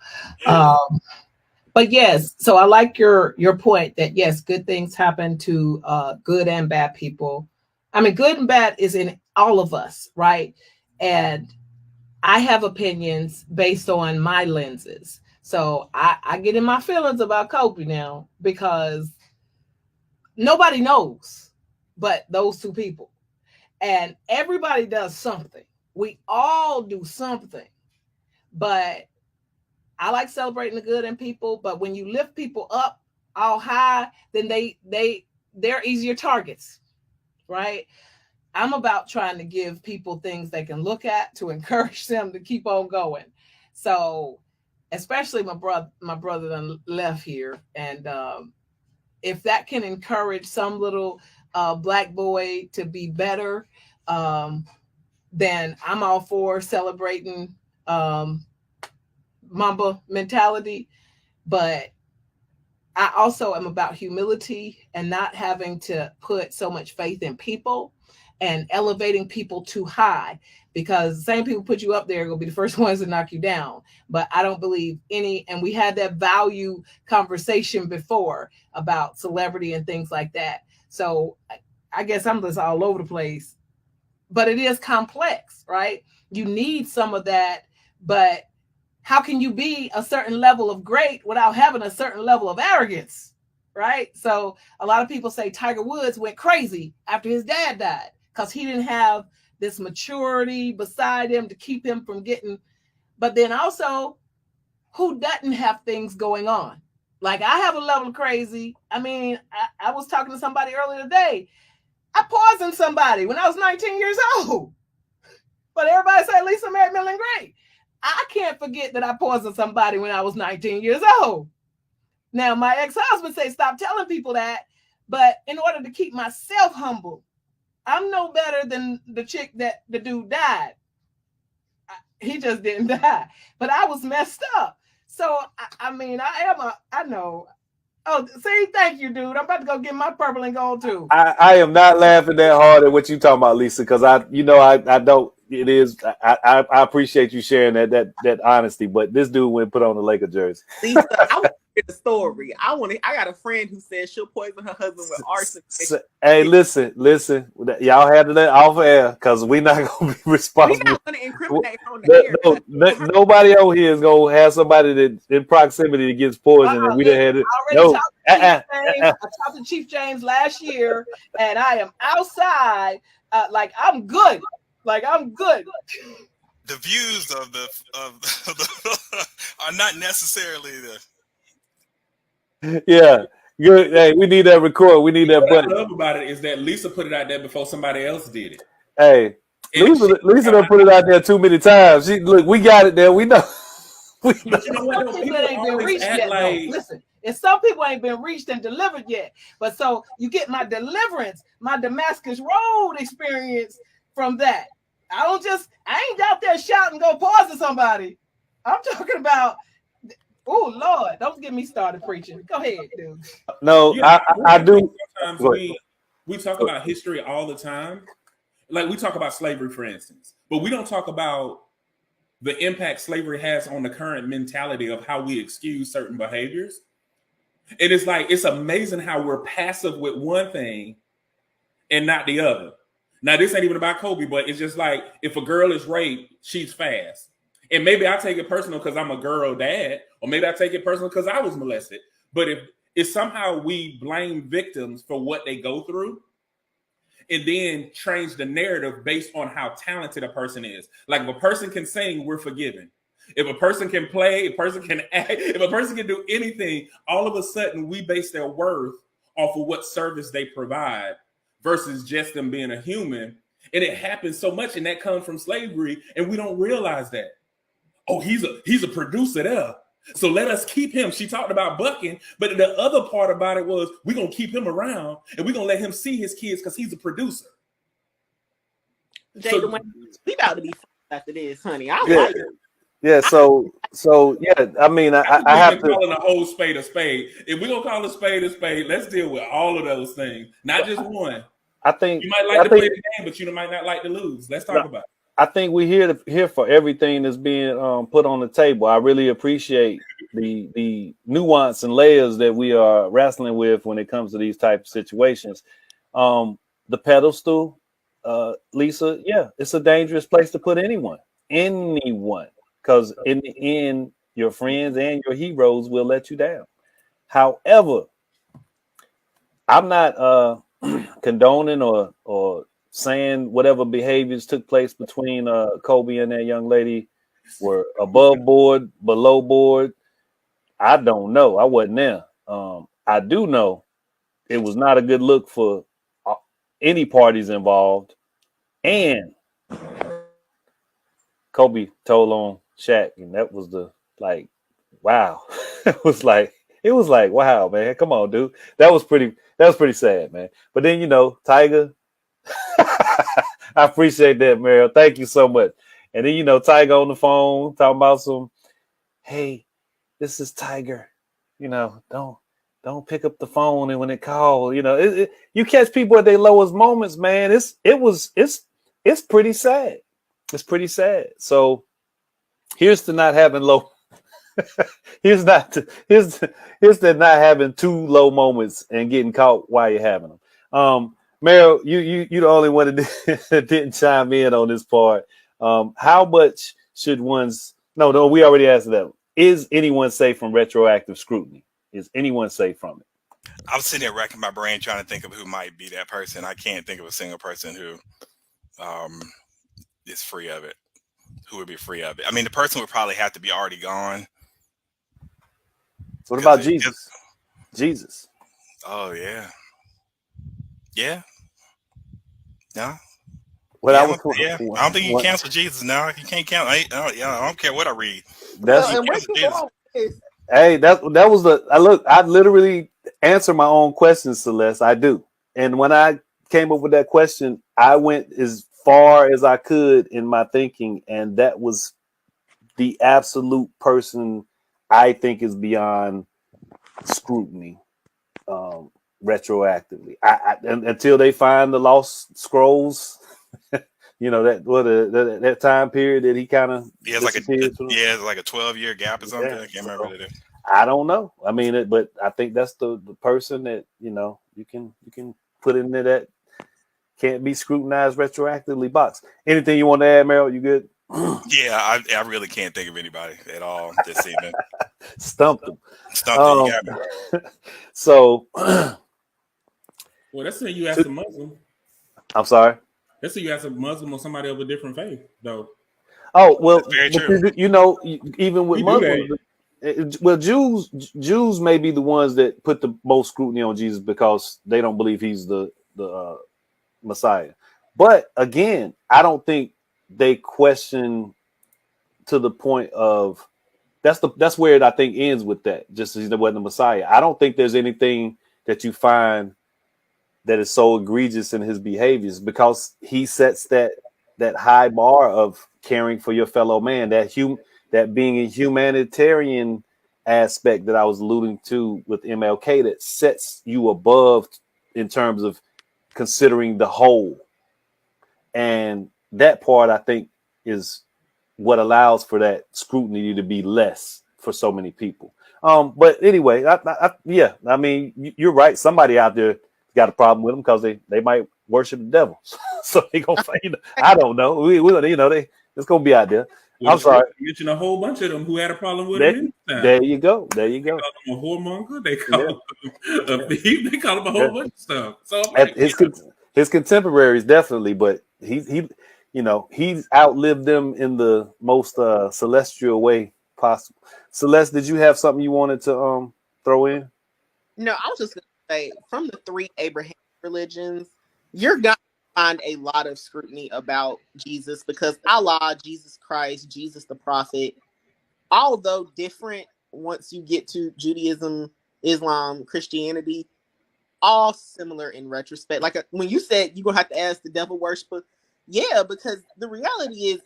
But yes, so I like your point that yes, good things happen to good and bad people. I mean, good and bad is in all of us, right? And I have opinions based on my lenses. So I get in my feelings about Kobe now because nobody knows but those two people. And everybody does something. We all do something. But I like celebrating the good in people, but when you lift people up all high, then they're easier targets, right? I'm about trying to give people things they can look at to encourage them to keep on going. So, especially my brother done left here, and if that can encourage some little Black boy to be better, then I'm all for celebrating Mamba mentality. But I also am about humility and not having to put so much faith in people and elevating people too high, because the same people put you up there are going to be the first ones to knock you down. But I don't believe any, and we had that value conversation before about celebrity and things like that. So I guess I'm just all over the place, but it is complex, right? You need some of that, but how can you be a certain level of great without having a certain level of arrogance, right? So a lot of people say Tiger Woods went crazy after his dad died because he didn't have this maturity beside him to keep him from getting. But then also, who doesn't have things going on? Like, I have a level of crazy. I mean, I was talking to somebody earlier today. I poisoned somebody when I was 19 years old. But everybody say Lisa married Millen Gray. I can't forget that I poisoned somebody when I was 19 years old. Now, my ex-husband say stop telling people that, but in order to keep myself humble, I'm no better than the chick that the dude died. He just didn't die. But I was messed up. So I mean, I know. Oh, see, thank you, dude. I'm about to go get my purple and gold too. I am not laughing that hard at what you talking about, Lisa, because I don't. It is. I appreciate you sharing that honesty, but this dude went put on the Laker jersey. Lisa, I want to hear the story. I got a friend who says she'll poison her husband with arson. Hey, listen, y'all had to let off air because we're not gonna be We're responsible. not going to incriminate her on the air. Nobody out here is gonna have somebody that in proximity that gets poisoned, and we done had it. I talked to Chief James last year, and I am outside. Like I'm good. The views of the are not necessarily the. Yeah, good. Hey, we need that record. We need that What button. I love about it is that Lisa put it out there before somebody else did it. Hey, Lisa done put it out there too many times. Look, we got it there. We know. But you know what? Some people ain't been reached yet. Listen, if some people ain't been reached and delivered yet, but so you get my deliverance, my Damascus Road experience from that. I ain't out there shouting, go poison somebody. I'm talking about, oh Lord, don't get me started preaching. Go ahead, dude. No, Yeah, I do. Sometimes we talk about history all the time. Like we talk about slavery, for instance, but we don't talk about the impact slavery has on the current mentality of how we excuse certain behaviors. And it's like, it's amazing how we're passive with one thing and not the other. Now, this ain't even about Kobe, but it's just like, if a girl is raped, she's fast. And maybe I take it personal because I'm a girl dad, or maybe I take it personal because I was molested. But if somehow we blame victims for what they go through, and then change the narrative based on how talented a person is. Like if a person can sing, we're forgiven. If a person can play, if a person can act, if a person can do anything, all of a sudden we base their worth off of what service they provide versus just them being a human. And it happens so much, and that comes from slavery, and we don't realize that. Oh, he's a producer there, so let us keep him. She talked about bucking, but the other part about it was we're going to keep him around, and we're going to let him see his kids because he's a producer. Jada, we about to be after this, honey. I Yeah. like it. Yeah, so yeah, I mean, I have to calling a whole spade a spade. If we're gonna call a spade, let's deal with all of those things, not just one. I think You might like to play the game, but you might not like to lose. Let's talk about it. I think we're here for everything that's being put on the table. I really appreciate the nuance and layers that we are wrestling with when it comes to these type of situations. The pedestal, Lisa, yeah, it's a dangerous place to put anyone, because in the end, your friends and your heroes will let you down. However, I'm not condoning or saying whatever behaviors took place between Kobe and that young lady were above board, below board. I don't know. I wasn't there. I do know it was not a good look for any parties involved. And Kobe told on Shaq, and that was wow. it was like, wow, man. Come on, dude. That was pretty sad, man. But then, Tiger, I appreciate that, Meryl. Thank you so much. And then, Tiger on the phone talking about hey, this is Tiger. Don't pick up the phone, and when it calls, you catch people at their lowest moments, man. It's pretty sad. It's pretty sad. So here's to not having low. here's to not having two low moments and getting caught while you're having them. Meryl, you the only one that didn't chime in on this part. How much should one's no, we already answered that. Is anyone safe from retroactive scrutiny? Is anyone safe from it? I'm sitting there racking my brain trying to think of who might be that person. I can't think of a single person who is free of it. Who would be free of it? I mean, the person would probably have to be already gone. What about Jesus? Jesus. Oh yeah. Yeah. No. Well, I don't think you can cancel Jesus now. You can't cancel. I don't care what I read. Hey, that was I literally answer my own questions, Celeste. I do. And when I came up with that question, I went as far as I could in my thinking, and that was the absolute person I think is beyond scrutiny retroactively. Until they find the lost scrolls, that time period that he kind of It's like a 12-year gap or something. I can't remember what it is. I don't know. I mean, but I think that's the person that you can put in there that can't be scrutinized retroactively box. Anything you want to add, Meryl? You good? Yeah, I really can't think of anybody at all this evening. Stumped them. You got me. So, well, that's saying you asked a Muslim. I'm sorry. Let's say you ask a Muslim or somebody of a different faith, though. Oh well, very true. Even with Muslims, well, Jews may be the ones that put the most scrutiny on Jesus because they don't believe he's the Messiah. But again, I don't think they question to the point of that's where it I think ends with that. Just as he wasn't the Messiah. I don't think there's anything that you find that is so egregious in his behaviors because he sets that high bar of caring for your fellow man, that being a humanitarian aspect that I was alluding to with MLK that sets you above in terms of considering the whole. And that part I think is what allows for that scrutiny to be less for so many people. But anyway, I mean, you're right. Somebody out there got a problem with them because they might worship the devil. So they gonna fight. I don't know. It's gonna be out there. Well, I'm sorry. You mentioned a whole bunch of them who had a problem with him. There you go. They call him a whoremonger. They call him a thief. They call him a whole bunch of stuff. So his contemporaries definitely, but he's outlived them in the most celestial way possible. Celeste, did you have something you wanted to throw in? No, I was just gonna say from the 3 Abrahamic religions, you're gonna find a lot of scrutiny about Jesus because Allah, Jesus Christ, Jesus the prophet, although different once you get to Judaism, Islam, Christianity, all similar in retrospect. Like when you said you're gonna have to ask the devil worshiper, yeah, because the reality is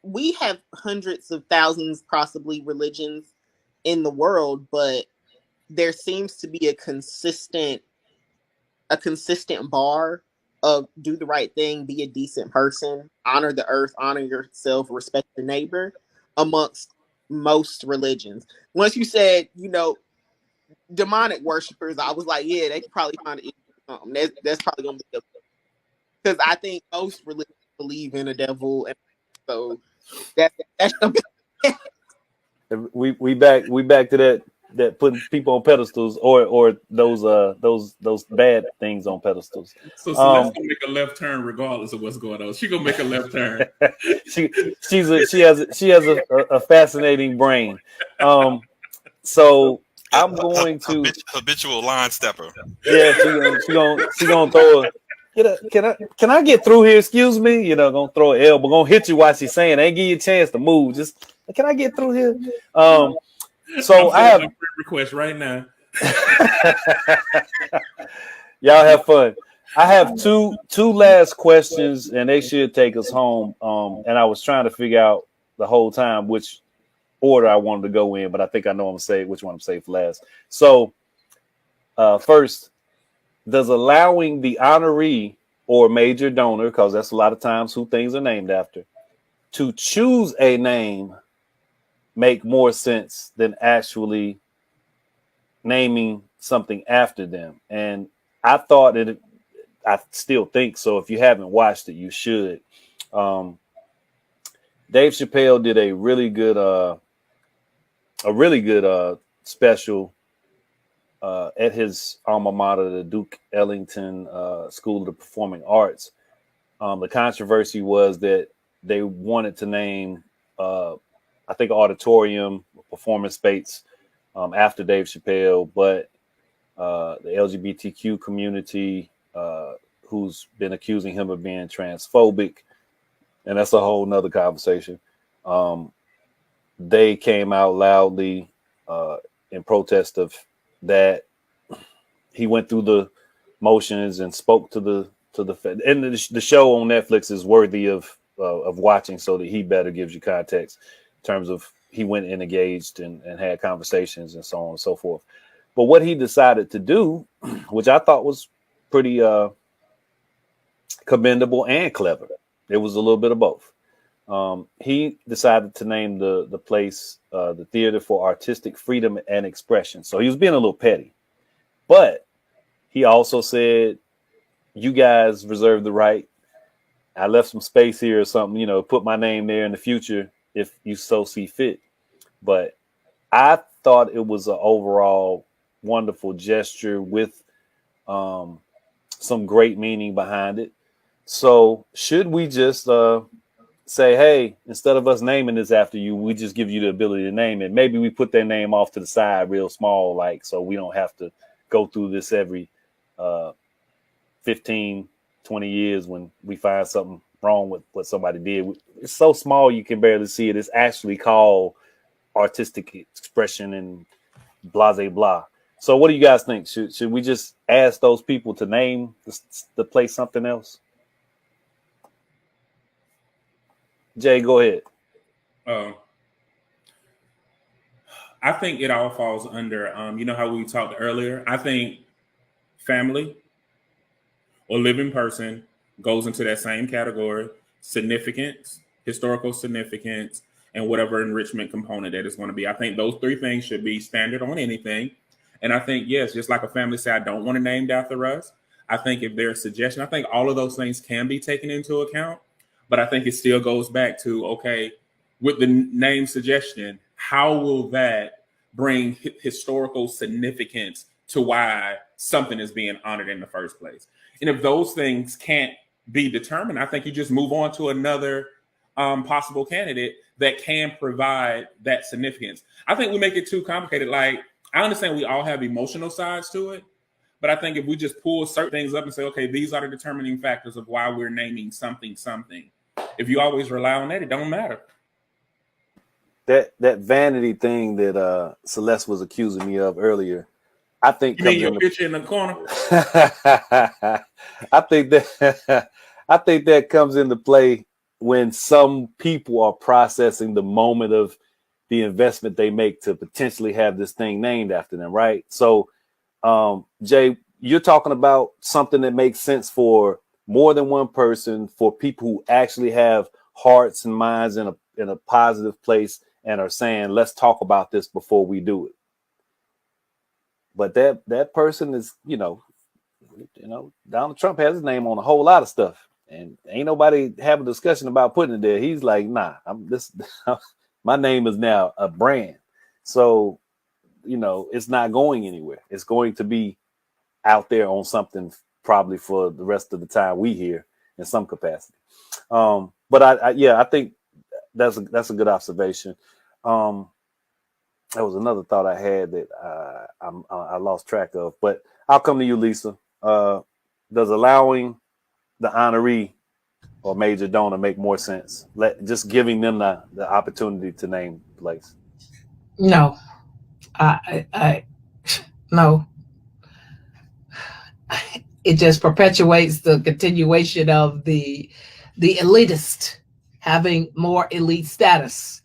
we have hundreds of thousands, possibly religions in the world, but there seems to be a consistent bar of do the right thing, be a decent person, honor the earth, honor yourself, respect your neighbor amongst most religions. Once you said, demonic worshipers, I was like, yeah, they could probably find it. That's probably gonna be because I think most religions believe in a devil, and so that's we back to that putting people on pedestals or those bad things on pedestals. So Celeste's gonna make a left turn regardless of what's going on. She's gonna make a left turn. she has a fascinating brain. So I'm going to habitual line stepper. Yeah, she gonna throw a. Can I get through here? Excuse me. Gonna throw an elbow. Gonna hit you while she's saying. Ain't give you a chance to move. Just can I get through here? So I have a friend request right now. Y'all have fun. I have two last questions, and they should take us home. And I was trying to figure out the whole time which order I wanted to go in, but I think I know which one I'm saying for last. So first, does allowing the honoree or major donor, because that's a lot of times who things are named after, to choose a name make more sense than actually naming something after them? And I thought that I still think so. If you haven't watched it, you should. Dave Chappelle did a really good special at his alma mater, the Duke Ellington School of the Performing Arts. The controversy was that they wanted to name I think auditorium, performance space after Dave Chappelle, but the LGBTQ community, who's been accusing him of being transphobic, and that's a whole nother conversation. They came out loudly in protest of that. He went through the motions and spoke to the and the show on Netflix is worthy of watching, so that he better gives you context in terms of he went and engaged and had conversations and so on and so forth. But what he decided to do, which I thought was pretty commendable and clever, it was a little bit of both. He decided to name the place the Theater for Artistic Freedom and Expression. So he was being a little petty, but he also said, you guys reserve the right. I left some space here or something, put my name there in the future if you so see fit. But I thought it was an overall wonderful gesture with some great meaning behind it. So should we just say, hey, instead of us naming this after you, we just give you the ability to name it? Maybe we put their name off to the side real small, like, so we don't have to go through this every 15, 20 years when we find something wrong with what somebody did. It's so small you can barely see it. It's actually called artistic expression and blah, blah, blah. So what do you guys think? Should we just ask those people to name the place something else? Jay, go ahead. I think it all falls under, how we talked earlier. I think family or living person goes into that same category: significance, historical significance, and whatever enrichment component that is going to be. I think those three things should be standard on anything. And I think, yes, just like a family say, I don't want to name after us. I think if there's a suggestion, I think all of those things can be taken into account. But I think it still goes back to, okay, with the name suggestion, how will that bring historical significance to why something is being honored in the first place? And if those things can't be determined, I think you just move on to another possible candidate that can provide that significance. I think we make it too complicated. Like, I understand we all have emotional sides to it, but I think if we just pull certain things up and say, okay, these are the determining factors of why we're naming something. If you always rely on that, it don't matter. That vanity thing that Celeste was accusing me of earlier, I think. You mean your picture in the corner? I think that comes into play when some people are processing the moment of the investment they make to potentially have this thing named after them, right? So, Jay, you're talking about something that makes sense for more than one person, for people who actually have hearts and minds in a positive place and are saying, let's talk about this before we do it. But that person is, Donald Trump has his name on a whole lot of stuff, and ain't nobody having a discussion about putting it there. He's like, nah, my name is now a brand. So, it's not going anywhere. It's going to be out there on something probably for the rest of the time we here in some capacity. But I think that's a good observation. There was another thought I had that I lost track of, but I'll come to you, Lisa. Does allowing the honoree or major donor make more sense? Just giving them the opportunity to name the place. No, I no. It just perpetuates the continuation of the elitist having more elite status.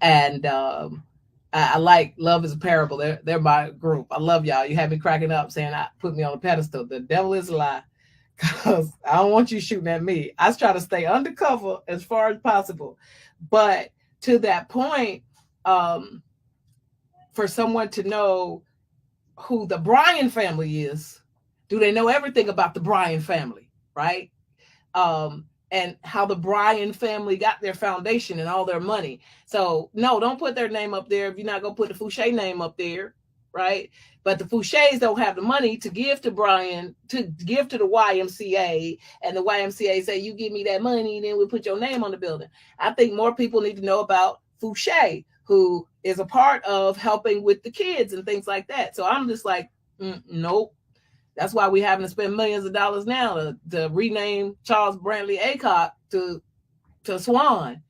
And I like Love is a Parable. They're my group. I love y'all. You have me cracking up saying put me on a pedestal. The devil is a lie, because I don't want you shooting at me. I try to stay undercover as far as possible. But to that point, for someone to know who the Bryan family is, do they know everything about the Bryan family, right? And how the Bryan family got their foundation and all their money. So no, don't put their name up there if you're not going to put the Fouché name up there, right? But the Fouchés don't have the money to give to Bryan, to give to the YMCA, and the YMCA say, you give me that money, and then we'll put your name on the building. I think more people need to know about Fouché, who is a part of helping with the kids and things like that. So I'm just like, nope. That's why we're having to spend millions of dollars now to rename Charles Brantley Aycock to Swan.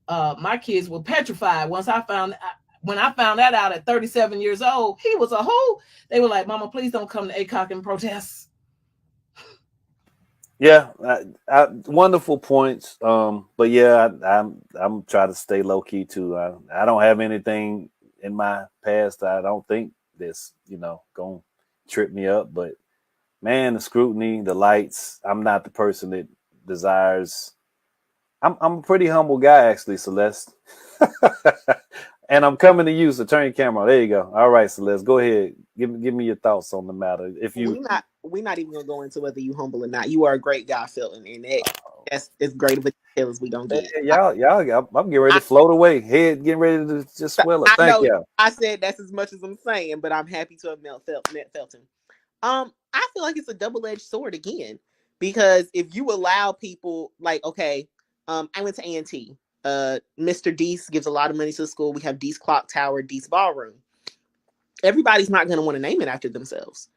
My kids were petrified when I found that out at 37 years old. He was a hoe. They were like, Mama, please don't come to Aycock and protest. Yeah, wonderful points. But yeah, I'm trying to stay low key too. I don't have anything in my past that I don't think that's gonna trip me up. But man, the scrutiny, the lights. I'm not the person that desires. I'm a pretty humble guy actually, Celeste. And I'm coming to you, so turn your camera on. There you go. All right, Celeste, go ahead. Give me your thoughts on the matter. If you We're not even gonna go into whether you humble or not. You are a great guy, Felton, and that's as great of a detail as we don't man, get. I'm getting ready I, to float away. Head getting ready to just swell up. I Thank know y'all. I said that's as much as I'm saying, but I'm happy to have met Felton. I feel like it's a double-edged sword again, because if you allow people like, okay, I went to A&T. Mr. Deese gives a lot of money to the school. We have Deese Clock Tower, Deese Ballroom. Everybody's not going to want to name it after themselves.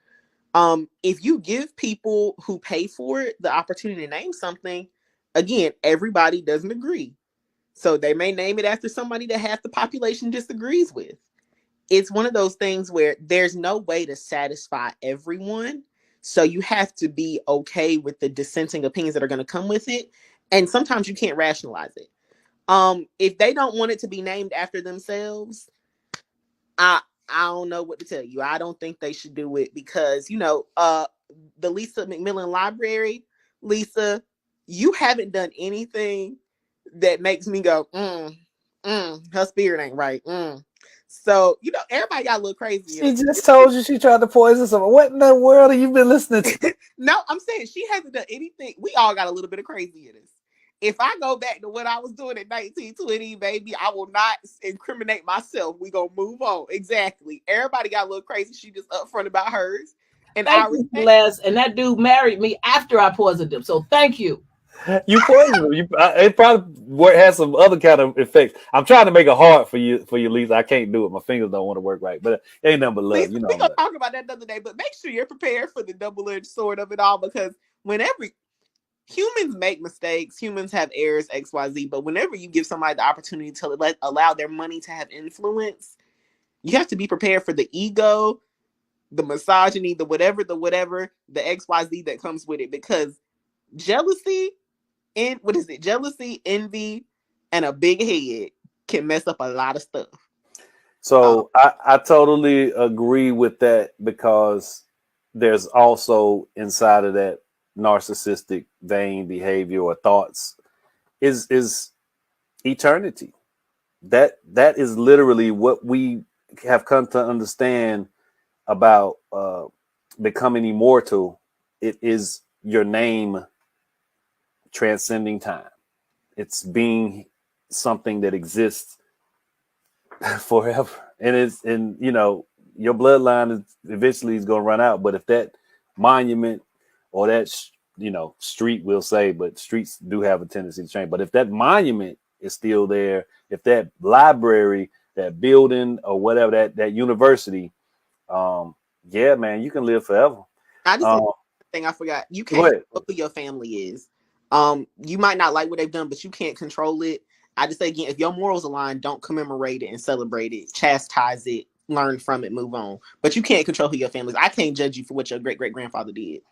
If you give people who pay for it the opportunity to name something, again, everybody doesn't agree. So they may name it after somebody that half the population disagrees with. It's one of those things where there's no way to satisfy everyone. So you have to be okay with the dissenting opinions that are going to come with it. And sometimes you can't rationalize it. If they don't want it to be named after themselves, I I don't know what to tell you. I don't think they should do it because, the Lisa McMillan Library, Lisa, you haven't done anything that makes me go, her spirit ain't right. So, everybody got a little crazy in She it. just told you she tried to poison someone. What in the world have you been listening to? No, I'm saying she hasn't done anything. We all got a little bit of crazy in us. If I go back to what I was doing in 1920, baby, I will not incriminate myself. We gonna move on. Exactly. Everybody got a little crazy. She just upfront about hers, and I Thank you, respect. Les. And that dude married me after I poisoned him. So thank you. You poisoned him. It probably has some other kind of effects. I'm trying to make it hard for you, Lisa. I can't do it. My fingers don't want to work right. But it ain't nothing but love. Lisa, You know we I'm gonna love. talk about that another day. But make sure you're prepared for the double-edged sword of it all, because whenever humans make mistakes, humans have errors, XYZ. But whenever you give somebody the opportunity to allow their money to have influence, you have to be prepared for the ego, the misogyny, the whatever, the XYZ that comes with it. Because jealousy and jealousy, envy, and a big head can mess up a lot of stuff. So I totally agree with that, because there's also inside of that narcissistic vain behavior or thoughts is eternity. That is literally what we have come to understand about becoming immortal. It is your name transcending time. It's being something that exists forever, and your bloodline is eventually is going to run out. But if that monument or that street, we'll say, but streets do have a tendency to change, but if that monument is still there, if that library, that building, or whatever, that university, yeah, man, you can live forever. I just said thing I forgot. You can't control who your family is. You might not like what they've done, but you can't control it. I just say again, if your morals align, don't commemorate it and celebrate it, chastise it, learn from it, move on. But you can't control who your family is. I can't judge you for what your great-great-grandfather did.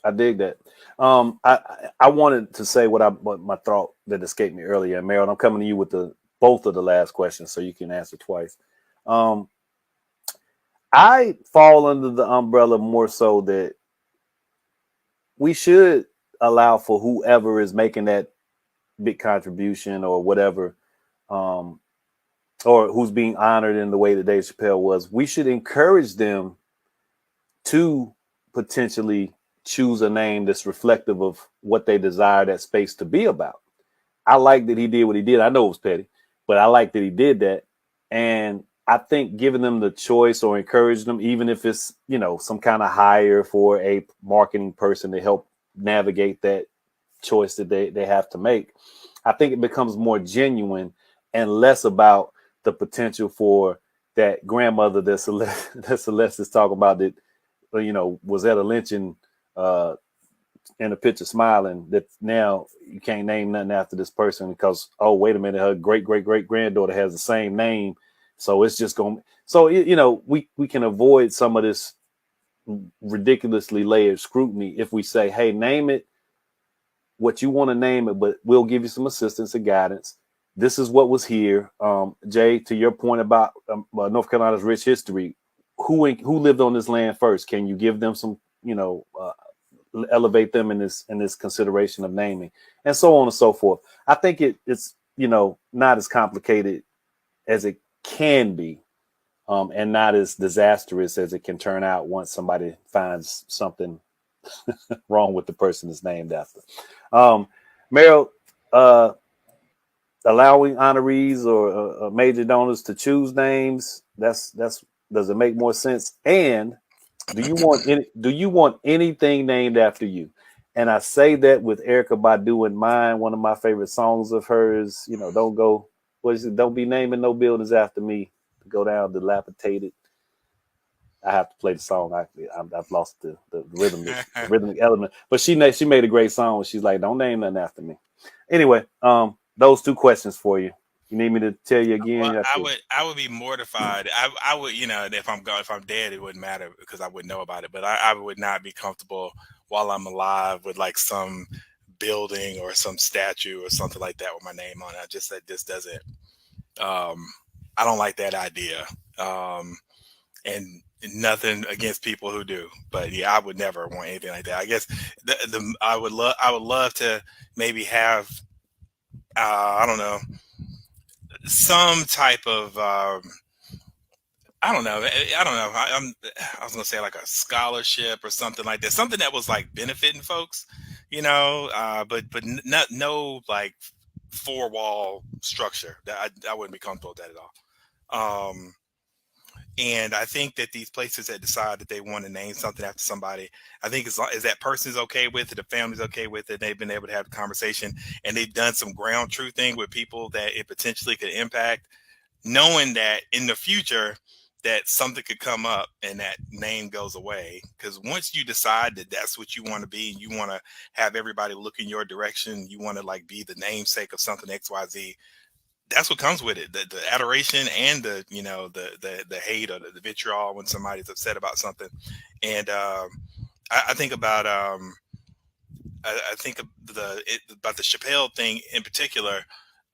I dig that. I wanted to say what my thought that escaped me earlier. And Meryl, I'm coming to you with both of the last questions, so you can answer twice. I fall under the umbrella more so that we should allow for whoever is making that big contribution or whatever, or who's being honored in the way that Dave Chappelle was. We should encourage them to potentially choose a name that's reflective of what they desire that space to be about. I like that he did what he did. I know it was petty, but I like that he did that. And I think giving them the choice or encouraging them, even if it's, some kind of hire for a marketing person to help navigate that choice that they have to make, I think it becomes more genuine and less about the potential for that grandmother that Celeste is talking about, that, was at a lynching in a picture smiling, that now you can't name nothing after this person because, oh, wait a minute, her great granddaughter has the same name. So it's just going, so, we can avoid some of this ridiculously layered scrutiny if we say, hey, name it what you want to name it, but we'll give you some assistance and guidance. This is what was here. Jay, to your point about North Carolina's rich history, who lived on this land first? Can you give them some, elevate them in this consideration of naming, and so on and so forth. I think it's not as complicated as it can be, and not as disastrous as it can turn out once somebody finds something wrong with the person it's named after. Meryl, allowing honorees or major donors to choose names, that's does it make more sense? And do you want anything named after you? And I say that with Erykah Badu in mind. One of my favorite songs of hers, don't be naming no buildings after me. Go down dilapidated. I have to play the song. I've lost the rhythmic element. But she made a great song where she's like, don't name nothing after me. Anyway, those two questions for you. You need me to tell you again? Well, I would be mortified. I would, if I'm dead, it wouldn't matter because I wouldn't know about it. But I would not be comfortable while I'm alive with like some building or some statue or something like that with my name on it. That this doesn't. I don't like that idea. And nothing against people who do, but yeah, I would never want anything like that. I guess I would love to maybe have I don't know, some type of I don't know. I was gonna say like a scholarship or something like that, something that was like benefiting folks, but no like 4-wall structure. That I wouldn't be comfortable with that at all. And I think that these places that decide that they want to name something after somebody, I think as that person's okay with it, the family's okay with it, they've been able to have a conversation, and they've done some ground truthing with people that it potentially could impact, knowing that in the future that something could come up and that name goes away. Because once you decide that that's what you want to be, and you want to have everybody look in your direction, you want to like be the namesake of something XYZ, that's what comes with it. The adoration and the hate or the vitriol when somebody's upset about something. And I think about about the Chappelle thing in particular.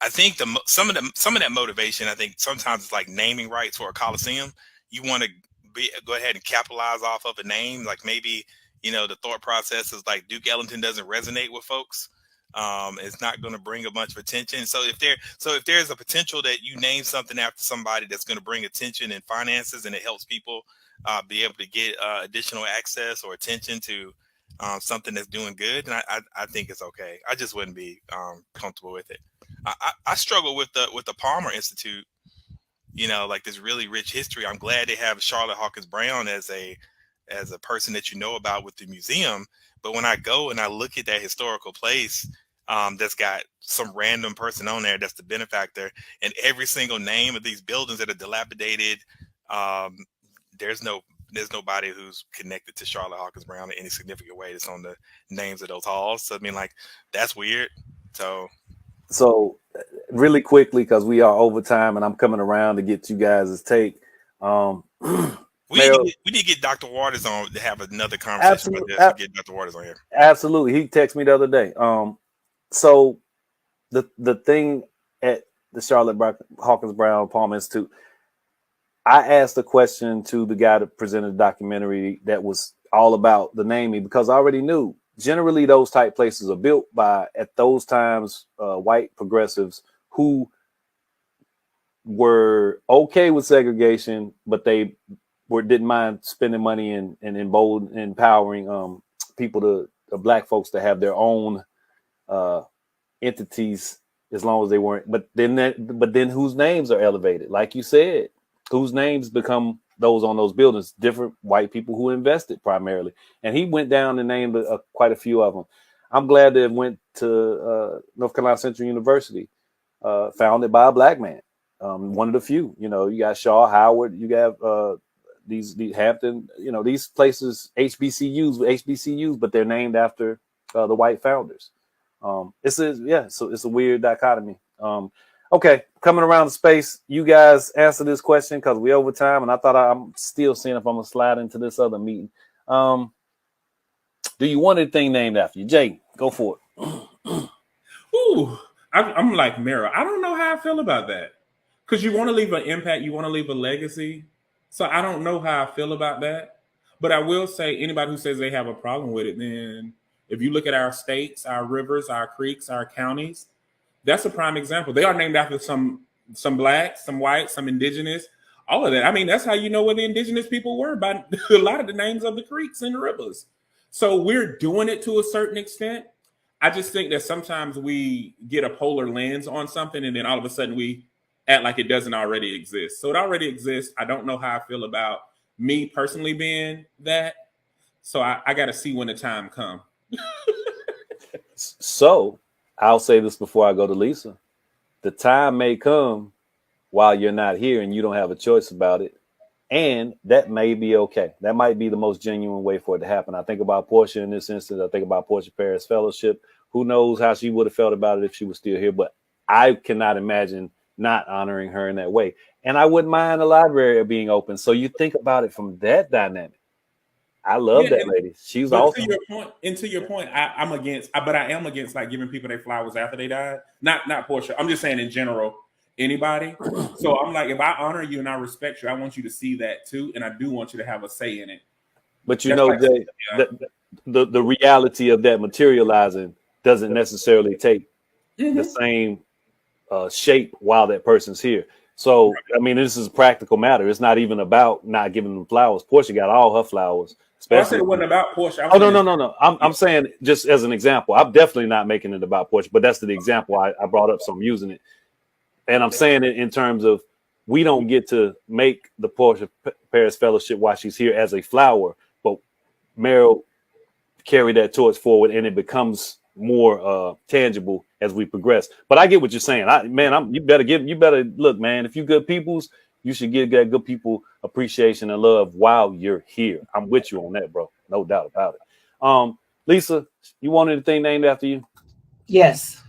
I think some of that motivation, I think sometimes it's like naming rights for a Coliseum. You want to go ahead and capitalize off of a name. Like maybe, the thought process is like Duke Ellington doesn't resonate with folks. It's not going to bring a bunch of attention. So if there's a potential that you name something after somebody that's going to bring attention and finances, and it helps people be able to get additional access or attention to something that's doing good, and I think it's okay. I just wouldn't be comfortable with it. I struggle with the Palmer Institute. Like this really rich history. I'm glad they have Charlotte Hawkins Brown as a person that about with the museum. But when I go and I look at that historical place, that's got some random person on there that's the benefactor, and every single name of these buildings that are dilapidated, there's nobody who's connected to Charlotte Hawkins Brown in any significant way that's on the names of those halls. So I mean, like, that's weird. So really quickly, because we are over time and I'm coming around to get you guys' take. We need to get Dr. Waters on to have another conversation about this. Get Dr. Waters on here. Absolutely. He texted me the other day. So the thing at the Charlotte Hawkins Brown Palmer Institute, I asked a question to the guy that presented the documentary that was all about the naming, because I already knew generally those type places are built by, at those times, white progressives who were okay with segregation, but they didn't mind spending money and empowering people black folks to have their own entities, as long as they weren't. But then whose names are elevated, like you said, whose names become those on those buildings? Different white people who invested primarily. And he went down and named quite a few of them. I'm glad that it went to North Carolina Central University, founded by a black man, one of the few. You got Shaw Howard, you got these Hampton, these places, HBCUs, but they're named after the white founders. So it's a weird dichotomy. Okay, coming around the space, you guys answer this question because we're over time, and I thought I'm still seeing if I'm gonna slide into this other meeting. Do you want anything named after you? Jay, go for it. Ooh, I'm like Meryl. I don't know how I feel about that because you want to leave an impact, you want to leave a legacy. So I don't know how I feel about that. But I will say, anybody who says they have a problem with it, then if you look at our states, our rivers, our creeks, our counties, that's a prime example. They are named after some blacks, some whites, some indigenous, all of that. I mean, that's how you know what the indigenous people were by a lot of the names of the creeks and the rivers. So we're doing it to a certain extent. I just think that sometimes we get a polar lens on something and then all of a sudden we act like it doesn't already exist. So it already exists. I don't know how I feel about me personally being that. So I got to see when the time comes. So I'll say this before I go to Lisa. The time may come while you're not here and you don't have a choice about it. And that may be okay. That might be the most genuine way for it to happen. I think about Portia in this instance. I think about Portia Paris Fellowship. Who knows how she would have felt about it if she was still here. But I cannot imagine not honoring her in that way. And I wouldn't mind the library being open. So you think about it from that dynamic. I love that lady. She's awesome. To your point, I'm against, but I am against like giving people their flowers after they died. Not Portia. I'm just saying in general, anybody. So I'm like, if I honor you and I respect you, I want you to see that too, and I do want you to have a say in it. But you know, Jay, the reality of that materializing doesn't necessarily take the same shape while that person's here. So I mean, this is a practical matter. It's not even about not giving them flowers. Portia got all her flowers. I said it wasn't about Portia. No. I'm saying just as an example. I'm definitely not making it about Portia, but that's the example I brought up, so I'm using it. And I'm saying it in terms of we don't get to make the Portia Paris Fellowship while she's here as a flower, but Meryl carried that torch forward, and it becomes more tangible as we progress. But I get what you're saying. You better look, man. If you good peoples, you should give that good people appreciation and love while you're here. I'm with you on that, bro. No doubt about it. Lisa, you want anything named after you? Yes.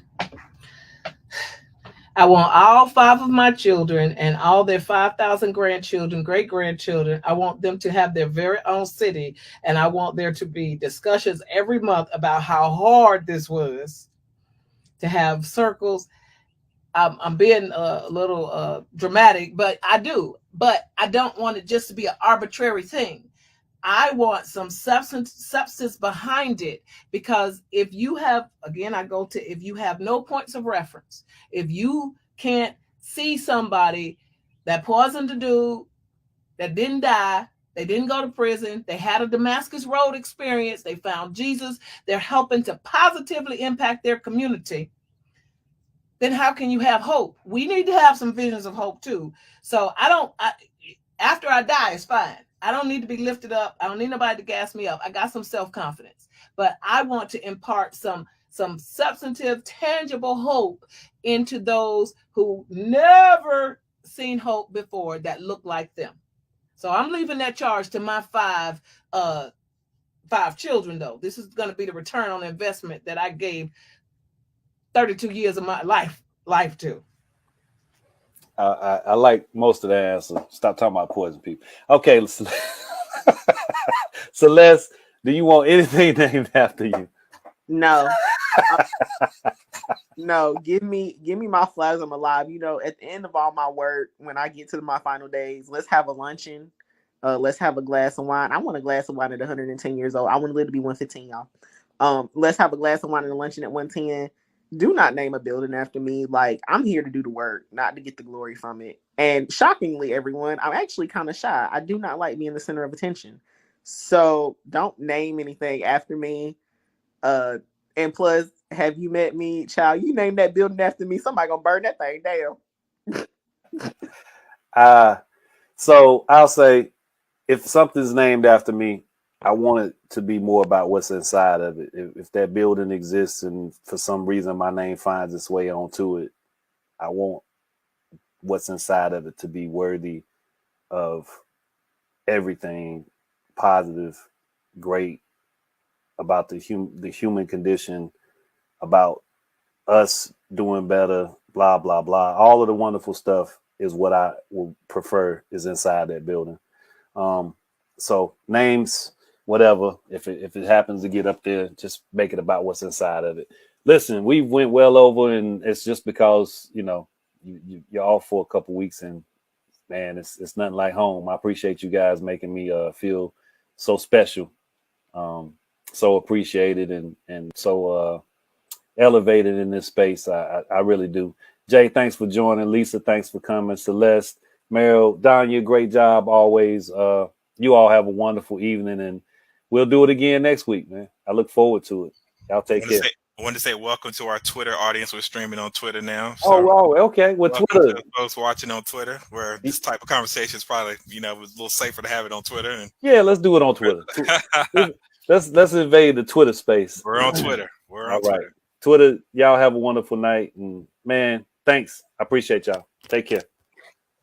I want all 5 of my children and all their 5,000 grandchildren, great-grandchildren. I want them to have their very own city. And I want there to be discussions every month about how hard this was to have circles. I'm being a little dramatic, but I do. But I don't want it just to be an arbitrary thing. I want some substance behind it, because if you have, again, if you have no points of reference, if you can't see somebody that poisoned the dude, that didn't die, they didn't go to prison, they had a Damascus Road experience, they found Jesus, they're helping to positively impact their community, then how can you have hope? We need to have some visions of hope too. So after I die, it's fine. I don't need to be lifted up. I don't need nobody to gas me up. I got some self-confidence, but I want to impart some substantive, tangible hope into those who never seen hope before that look like them. So I'm leaving that charge to my 5 children, though. This is going to be the return on investment that I gave 32 years of my life to. I like most of the answer. Stop talking about poison people. Okay, Celeste, do you want anything named after you? No. No, give me my flowers. I'm alive. You know, at the end of all my work, when I get to my final days, let's have a luncheon. Let's have a glass of wine. I want a glass of wine at 110 years old. I want to live to be 115, y'all. Let's have a glass of wine and a luncheon at 110. Do not name a building after me. Like, I'm here to do the work, not to get the glory from it. And shockingly, everyone, I'm actually kind of shy. I do not like being the center of attention. So don't name anything after me. And plus, have you met me, child? You name that building after me, somebody gonna burn that thing down. So I'll say, if something's named after me, I want it to be more about what's inside of it. If that building exists and for some reason my name finds its way onto it, I want what's inside of it to be worthy of everything positive, great about the human condition, about us doing better, blah, blah, blah. All of the wonderful stuff is what I would prefer is inside that building. So names, whatever. If it happens to get up there, just make it about what's inside of it. Listen, we went well over, and it's just because you're off for a couple weeks, and man, it's nothing like home. I appreciate you guys making me feel so special, so appreciated, and so elevated in this space. I really do. Jay, thanks for joining. Lisa, thanks for coming. Celeste, Meryl, Danya, great job always. You all have a wonderful evening, and we'll do it again next week, man. I look forward to it. Y'all take care. I wanted to say welcome to our Twitter audience. We're streaming on Twitter now. So Okay. Well, Twitter. Twitter. Folks watching on Twitter, where this type of conversation is probably, was a little safer to have it on Twitter. And Yeah, let's do it on Twitter. let's invade the Twitter space. we're on Twitter. We're on All right. Twitter. Twitter, y'all have a wonderful night. And man, thanks. I appreciate y'all. Take care.